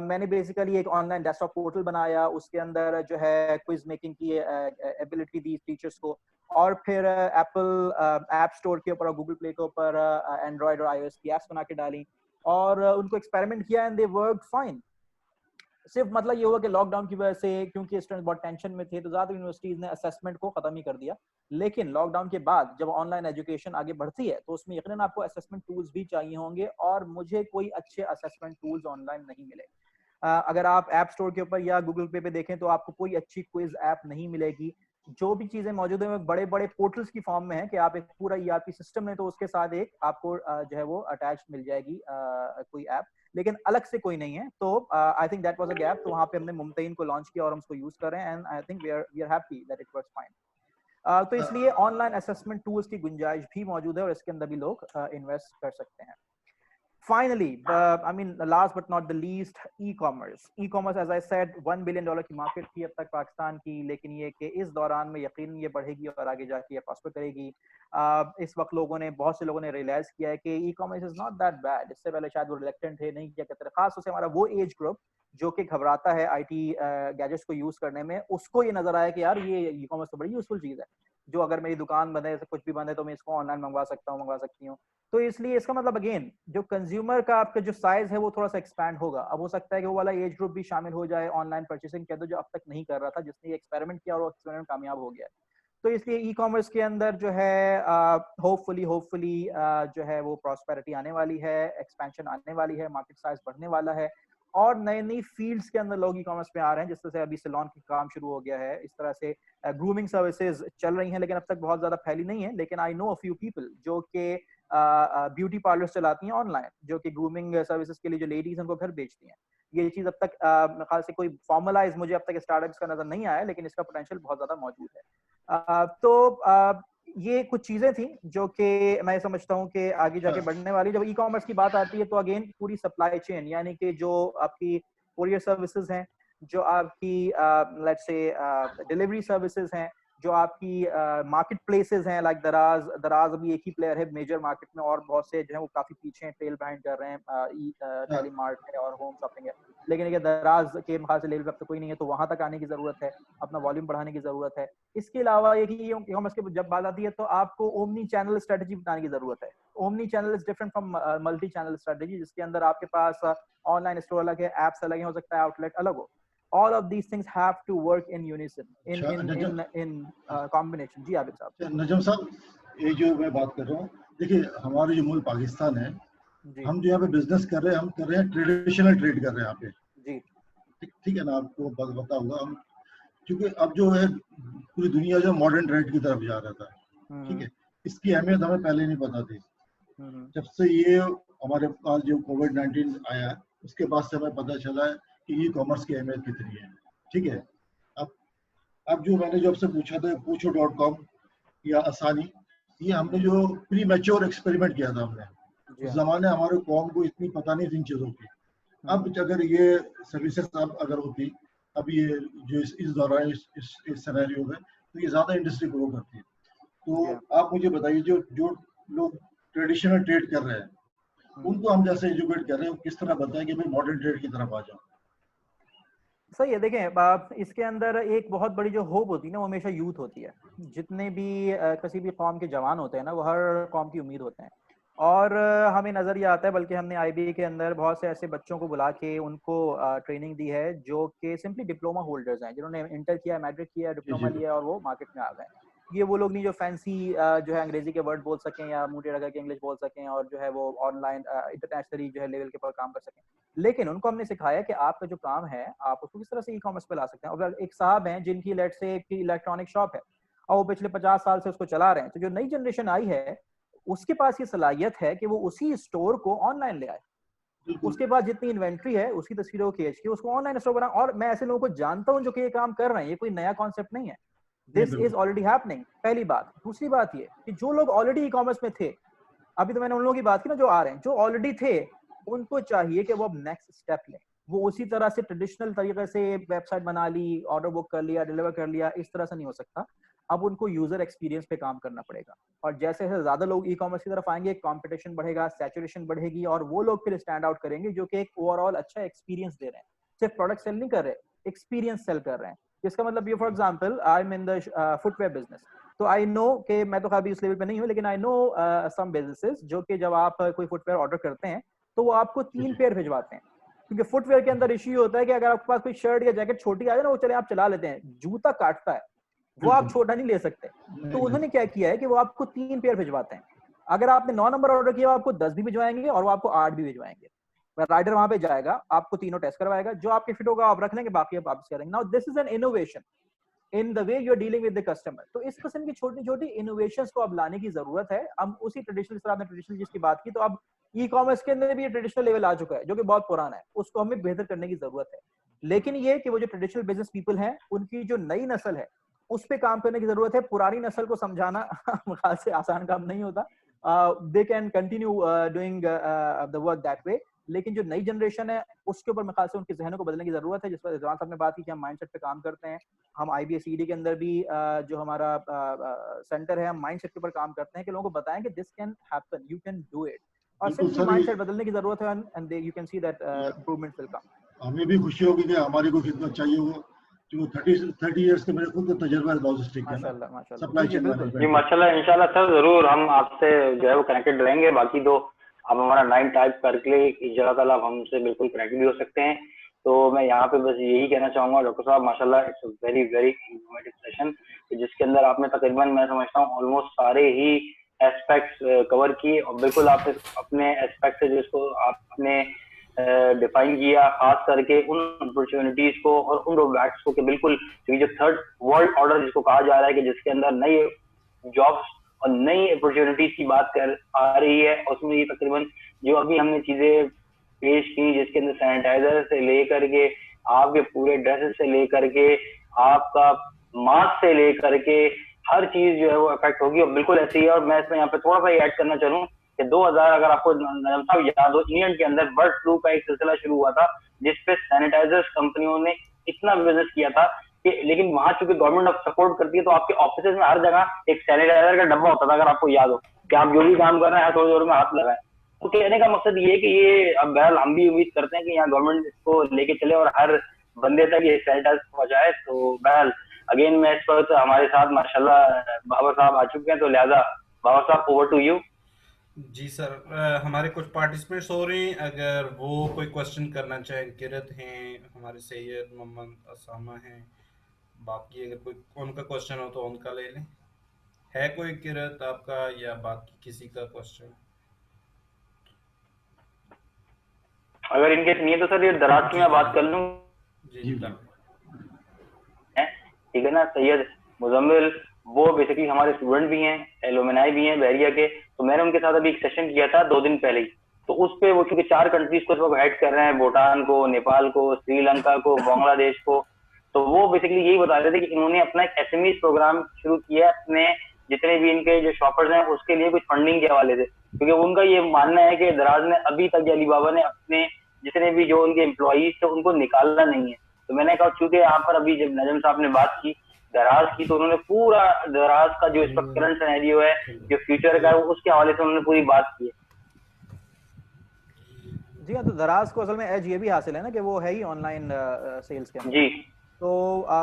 मैंने बेसिकली एक ऑनलाइन डेस्कटॉप पोर्टल बनाया, उसके अंदर जो है क्विज मेकिंग की एबिलिटी दी टीचर्स को, और फिर एप्पल ऐप स्टोर के ऊपर और गूगल प्ले के ऊपर एंड्रॉयड और आईओएस की एप्स बना के डाली और उनको एक्सपेरिमेंट किया एंड दे वर्क फाइन। सिर्फ मतलब ये हुआ कि लॉकडाउन की वजह से, क्योंकि स्टूडेंट्स बहुत टेंशन में थे, तो ज्यादा यूनिवर्सिटीज ने असेसमेंट को खत्म ही कर दिया। लेकिन लॉकडाउन के बाद जब ऑनलाइन एजुकेशन आगे बढ़ती है तो उसमें यकीनन आपको असेसमेंट टूल्स भी चाहिए होंगे, और मुझे कोई अच्छे असेसमेंट टूल्स ऑनलाइन नहीं मिले। अगर आप ऐप स्टोर के ऊपर या गूगल पे देखें तो आपको कोई अच्छी क्विज ऐप नहीं मिलेगी। जो भी चीजें मौजूद है बड़े बड़े पोर्टल्स की फॉर्म में है कि आप एक पूरा ईआरपी सिस्टम है तो उसके साथ एक आपको जो है वो अटैच मिल जाएगी कोई ऐप, लेकिन अलग से कोई नहीं है। तो I think that was a gap, तो वहां पे हमने मुमतहिन को लॉन्च किया और हम उसको यूज कर रहे हैं, and I think we are happy that it works fine. तो इसलिए ऑनलाइन असेसमेंट टूल्स की गुंजाइश भी मौजूद है और इसके अंदर भी लोग इन्वेस्ट कर सकते हैं। Finally, I mean, last but not the least, e-commerce. E-commerce, as I said, $1 billion की मार्केट थी अब तक पाकिस्तान की, लेकिन ये कि इस दौरान में यकीन ये बढ़ेगी और आगे जाके ये प्रॉस्पर करेगी। इस वक्त बहुत से लोगों ने रियलाइज किया है कि e-commerce is not that bad. इससे पहले शायद वो रिलेक्टेंट थे, नहीं किया करते थे। खास तौर से हमारा वो एज ग्रुप जो कि घबराता है आईटी गैजेट्स को यूज करने में, उसको ये नजर आया कि यार ये ई-कॉमर्स तो बड़ी यूजफुल चीज है, जो अगर मेरी दुकान बंद है, कुछ भी बंद है, तो मैं इसको ऑनलाइन मंगवा सकती हूँ। तो इसलिए इसका मतलब अगेन जो कंज्यूमर का आपका जो साइज है वो थोड़ा सा एक्सपैंड होगा। अब हो सकता है कि वो वाला एज ग्रुप भी शामिल हो जाए ऑनलाइन परचेसिंग के अंदर, जो अब तक नहीं कर रहा था, जिसने एक्सपेरिमेंट किया और वो एक्सपेरिमेंट कामयाब हो गया। तो इसलिए ई कॉमर्स के अंदर जो है होपफुली जो है वो प्रॉस्पेरिटी आने वाली है, एक्सपेंशन आने वाली है, मार्केट साइज बढ़ने वाला है, और नई नई फील्ड्स के अंदर लोग ई कॉमर्स में आ रहे हैं, जिस तरह से अभी सैलून का काम शुरू हो गया है, इस तरह से ग्रूमिंग सर्विसेज चल रही हैं, लेकिन अब तक बहुत ज्यादा फैली नहीं है। लेकिन I know a few people जो कि ब्यूटी पार्लर्स चलाती हैं ऑनलाइन, जो कि ग्रूमिंग सर्विसेज के लिए जो लेडीज उनको घर बेचती हैं। ये चीज अब तक मेरे ख्याल से कोई फॉर्मलाइज मुझे अब तक स्टार्टअप्स का नजर नहीं आया, लेकिन इसका पोटेंशियल बहुत ज्यादा मौजूद है। तो ये कुछ चीजें थी जो कि मैं समझता हूँ कि आगे जाके बढ़ने वाली। जब ई कॉमर्स की बात आती है तो अगेन पूरी सप्लाई चेन, यानी कि जो आपकी कोरियर सर्विसेज हैं, जो आपकी लेट्स से डिलीवरी सर्विसेज हैं, जो आपकी मार्केट प्लेसेस हैं, लाइक दराज अभी एक ही प्लेयर है मेजर मार्केट में, और बहुत से जो है वो काफी पीछे हैं, ट्रेल बाइंड कर रहे हैं, टेलीमार्ट है और होम शॉपिंग है, लेकिन ये दराज के खास लेवल पे अब तक कोई नहीं है, तो वहां तक आने की जरूरत है, अपना वॉल्यूम बढ़ाने की जरूरत है। इसके अलावा ये कि ई कॉमर्स के जब बात आती है तो आपको ओमनी चैनल स्ट्रेटजी बनाने की जरूरत है। Omni channel is different from multi channel strategy, जिसके अंदर आपके पास ऑनलाइन स्टोर अलग है, एप्स अलग है, हो सकता है आउटलेट अलग हो। All of these things have to work in unison, in combination. जी आबिद साहब। नजम साहब, ये जो मैं बात कर रहा हूँ, देखिए हमारे जो मुल्क पाकिस्तान है, हम जो यहाँ पे बिजनेस कर रहे हैं, हम कर रहे हैं ट्रेडिशनल ट्रेड कर रहे हैं यहाँ पे जी। ठीक है ना, आपको पता होगा। हम क्योंकि अब जो है पूरी दुनिया जो मॉडर्न ट्रेड की तरफ जा रहा था, ठीक है, इसकी अहमियत हमें पहले नहीं पता थी। जब से ये हमारे पास जो कोविड-19 आया, उसके बाद से हमें पता चला है कि ई कॉमर्स की अहमियत कितनी है। ठीक है, अब जो मैंने जो आपसे पूछा था पूछो.com या आसानी, ये हमने जो प्री मैच्योर एक्सपेरिमेंट किया था हमने, उस जमाने हमारे कौम को इतनी पता नहीं थी इन चीजों की। अब अगर ये सर्विसेज अब अगर होती, अब ये जो इस दौरान इस सिनेरियो में, तो ये ज्यादा इंडस्ट्री ग्रो करती है। तो आप मुझे बताइए, जो लोग ट्रेडिशनल ट्रेड कर रहे हैं, उनको हम जैसे एजुकेट कर रहे हैं, किस तरह बताएं कि भाई मॉडर्न ट्रेड की तरफ आ जाओ। सही है। देखें, इसके अंदर एक बहुत बड़ी जो होप होती है ना, वो हमेशा यूथ होती है। जितने भी किसी भी कौम के जवान होते हैं ना, वो हर कौम की उम्मीद होते हैं। और हमें नजर ये आता है, बल्कि हमने आईबीए के अंदर बहुत से ऐसे बच्चों को बुला के उनको ट्रेनिंग दी है, जो कि सिंपली डिप्लोमा होल्डर्स हैं, जिन्होंने इंटर किया, मैट्रिक किया, डिप्लोमा लिया और वो मार्केट में आ गए। ये वो लोग नहीं जो फैंसी जो है अंग्रेजी के वर्ड बोल सकें या मुंह टेढ़ा करके इंग्लिश बोल सकें, और जो है वो ऑनलाइन इंटरनेशनली जो है लेवल के पर काम कर सकें। लेकिन उनको हमने सिखाया कि आपका जो काम है आप उसको किस तरह से ई कॉमर्स पे ला सकते हैं। और एक साहब हैं जिनकी लेट से एक इलेक्ट्रॉनिक शॉप है और वो पिछले 50 साल से उसको चला रहे हैं, तो जो नई जनरेशन आई है उसके पास ये सलाहियत है कि वो उसी स्टोर को ऑनलाइन ले आए। उसके बाद जितनी इन्वेंट्री है उसकी तस्वीरों को खींच के उसको ऑनलाइन स्टोर बना। और मैं ऐसे लोगों को जानता हूं जो कि ये काम कर रहे हैं, ये कोई नया कॉन्सेप्ट नहीं है, दिस इज ऑलरेडी हैपनिंग। पहली बात। दूसरी बात ये कि जो लोग ऑलरेडी ई कॉमर्स में थे, अभी तो मैंने उन लोगों की बात की ना जो आ रहे हैं, जो ऑलरेडी थे, उनको चाहिए कि वो अब नेक्स्ट स्टेप लें। वो उसी तरह से ट्रेडिशनल तरीके से वेबसाइट बना ली, ऑर्डर बुक कर लिया, डिलीवर कर लिया, इस तरह से नहीं हो सकता। अब उनको यूजर एक्सपीरियंस पे काम करना पड़ेगा। और जैसे जैसे ज्यादा लोग ई कॉमर्स की तरफ आएंगे, कंपटीशन बढ़ेगा, सैचुरेशन बढ़ेगी, और वो लोग फिर स्टैंड आउट करेंगे जो कि एक ओवरऑल अच्छा एक्सपीरियंस दे रहे हैं। सिर्फ प्रोडक्ट सेल नहीं कर रहे, एक्सपीरियंस सेल कर रहे हैं। जिसका मतलब ये, for example I am in the footwear business, तो आई नो कि मैं तो अभी उस लेवल पे नहीं हूँ, लेकिन आई नो सम बिजनेसेस जो कि जब आप कोई फुटवेयर ऑर्डर करते हैं तो वो आपको 3 पेयर भिजवाते हैं। क्योंकि फुटवेयर के अंदर इश्यू होता है कि अगर आपके पास कोई शर्ट या जैकेट छोटी आ जाए ना, वो चले आप चला लेते हैं, जूता काटता है, वो आप छोटा नहीं ले सकते। तो उन्होंने क्या किया है कि वो आपको 3 पेयर भिजवाते हैं। अगर आपने 9 नंबर ऑर्डर किया, आपको 10 भी भिजवाएंगे और वो आपको 8 भी भिजवाएंगे। राइडर वहां पे जाएगा, आपको तीनों टेस्ट करवाएगा, जो आपके फिट होगा आप रख लेंगे, बाकी आप वापस करेंगे। Now this is an innovation in the way you are dealing with the customer. तो इस किस्म की छोटी छोटी इनोवेशंस को अब लाने की जरूरत है। हम उसी ट्रेडिशनल, आपने ट्रेडिशनल जिसकी बात की, तो अब ई कॉमर्स के अंदर भी ये ट्रेडिशनल लेवल आ चुका है जो कि बहुत पुराना है, उसको हमें बेहतर करने की जरूरत है। लेकिन ये कि वो जो ट्रेडिशनल बिजनेस पीपल हैं, उनकी जो नई नस्ल है उस पे काम करने की जरूरत है। पुरानी नस्ल को समझाना ख्याल से आसान काम नहीं होता। They can continue doing the work that way, लेकिन जो नई जनरेशन है उसके ऊपर मेरे ख्याल से उनके जहनों को बदलने की जरूरत है। जिस पर रिजवान साहब ने बात की कि हम माइंडसेट पे काम करते हैं। हम IBSED के अंदर भी जो हमारा सेंटर है, हम माइंडसेट के ऊपर काम करते हैं कि लोगों को बताएं कि this can happen, you can do it. और सिर्फ माइंडसेट बदलने की जरूरत है, and you can see that improvements will come. हमें भी खुशी होगी कि हमारी कोई खिदमत चाहिए हो, जो 30 इयर्स के मेरे खुद का तजर्बा है लॉजिस्टिक का, माशाल्लाह सप्लाई चेन मैनेजमेंट। जी माशाल्लाह, इंशाल्लाह सर जरूर हम आपसे जो है वो कनेक्टेड रहेंगे। बाकी तो आप हमारा 9 टाइप करके जगह तक आप हमसे बिल्कुल कनेक्ट भी हो सकते हैं। तो मैं यहाँ पे बस यही कहना चाहूंगा डॉक्टर साहब, माशाल्लाह it's a very very informative session, जिसके अंदर आपने तकरीबन मैं समझता हूँ ऑलमोस्ट सारे ही एस्पेक्ट्स कवर किए। और बिल्कुल आप अपने एस्पेक्ट से जिसको आपने डिफाइन किया, खास करके उन अपॉर्चुनिटीज को और उन ड्रॉबैक्स को कि बिल्कुल जो थर्ड वर्ल्ड ऑर्डर जिसको कहा जा रहा है कि जिसके अंदर नई जॉब्स और नई अपॉर्चुनिटीज की बात कर आ रही है, उसमें ये तकरीबन जो अभी हमने चीजें पेश की जिसके अंदर सैनिटाइजर से लेकर के आपके पूरे ड्रेसेस से लेकर के आपका मास्क से लेकर के हर चीज जो है वो अफेक्ट होगी और बिल्कुल ऐसे ही है। और मैं इसमें यहाँ पे थोड़ा सा ऐड करना चाहूँ कि 2000 अगर आपको नजम साहब याद हो, इंग्लैंड के अंदर बर्ड फ्लू का एक सिलसिला शुरू हुआ था जिसपे सैनिटाइजर्स कंपनियों ने इतना बिजनेस किया था कि, लेकिन वहां चूंकि गवर्नमेंट अब सपोर्ट करती है तो आपके ऑफिस में हर जगह एक सैनिटाइजर का डब्बा होता था, अगर आपको याद हो कि आप जो भी काम कर रहे हैं थोड़ी देर में हाथ लगाए। तो कहने का मकसद ये है कि ये अब बहरहाल हम भी उम्मीद करते हैं कि यहाँ गवर्नमेंट इसको लेके चले और हर बंदे तक ये सैनिटाइजर पहुंचाए। तो बहरहाल अगेन मैं इस वक्त हमारे साथ माशाल्लाह बाबर साहब आ चुके हैं, तो लिहाजा बाबर साहब ओवर टू यू। जी सर, हमारे कुछ पार्टिसिपेंट्स हो रहे हैं, अगर वो कोई क्वेश्चन करना चाहें, किरत हैं हमारे, सैयद मोहम्मद असामा हैं, बाकी अगर कोई उनका क्वेश्चन हो तो उनका ले लें। है कोई किरत आपका या बाकी किसी का क्वेश्चन? अगर इनके नहीं है तो सर ये दराज की मैं बात कर लूँ। जी ठीक है ना, सैयद मुजम्मिल वो बेसिकली हमारे स्टूडेंट भी हैं, एलुमनाई भी हैं बहरिया के। तो मैंने उनके साथ अभी एक सेशन किया था 2 दिन पहले ही, तो उस पे वो चूंकि 4 कंट्रीज को सब हेड कर रहे हैं, भूटान को, नेपाल को, श्रीलंका को, बांग्लादेश को। तो वो बेसिकली यही बता रहे थे कि इन्होंने अपना एक एसएमई प्रोग्राम शुरू किया है अपने जितने भी इनके जो शॉपर्स हैं उसके लिए कुछ फंडिंग के हवाले से, क्योंकि उनका ये मानना है कि दराज ने अभी तक अलीबाबा ने अपने जितने भी जो उनके एम्प्लॉइज थे उनको निकालना नहीं है। तो मैंने कहा चूंकि यहाँ पर अभी जब नजम साहब ने बात की दराज की, तो उन्होंने पूरा दराज का जो इस वक्त करंट सिनेरियो है, जो फ्यूचर का है, उसके हवाले से उन्होंने पूरी बात की है। जी हाँ, तो दराज को असल में एज ये भी हासिल है ना कि वो है ही ऑनलाइन सेल्स के अंदर। जी तो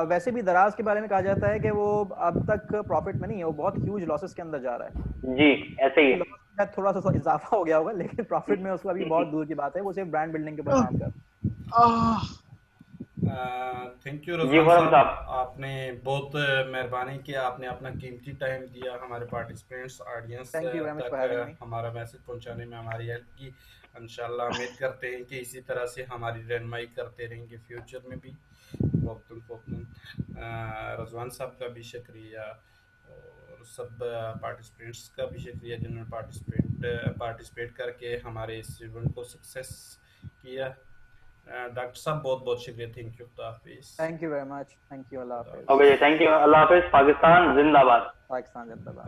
वैसे भी दराज के बारे में कहा जाता है कि वो अब तक प्रॉफिट में नहीं है, वो बहुत ह्यूज लॉसेस के अंदर जा रहा है। जी ऐसे ही है। लॉस थोड़ा सा इजाफा हो गया होगा, लेकिन प्रॉफिट में उसको अभी बहुत दूर की बात है, वो सिर्फ ब्रांड बिल्डिंग के ऊपर काम कर रहा है। थैंक यू जी रज़वान फरम साहब, साहब। आपने बहुत मेहरबानी किया, आपने अपना कीमती टाइम दिया हमारे participants audience Thank you very much for having me. तक हमारा मैसेज पहुंचाने में हमारी हेल्प की। इंशाल्लाह उम्मीद करते हैं कि इसी तरह से हमारी रहनुमाई करते रहेंगे फ्यूचर में भी। वक्तन फ़ौक़न रज़वान साहब का भी शुक्रिया और सब पार्टिसिपेंट्स का भी शुक्रिया जिन्होंने पार्टिसिपेट करके हमारे इस इवेंट को सक्सेस किया। डॉक्टर साहब बहुत बहुत शुक्रिया, थैंक यू, खुदा हाफिज़। Thank you very much, thank you, अल्लाह हाफिज़। ओके, थैंक यू, अल्लाह हाफिज़। पाकिस्तान जिंदाबाद। पाकिस्तान जिंदाबाद।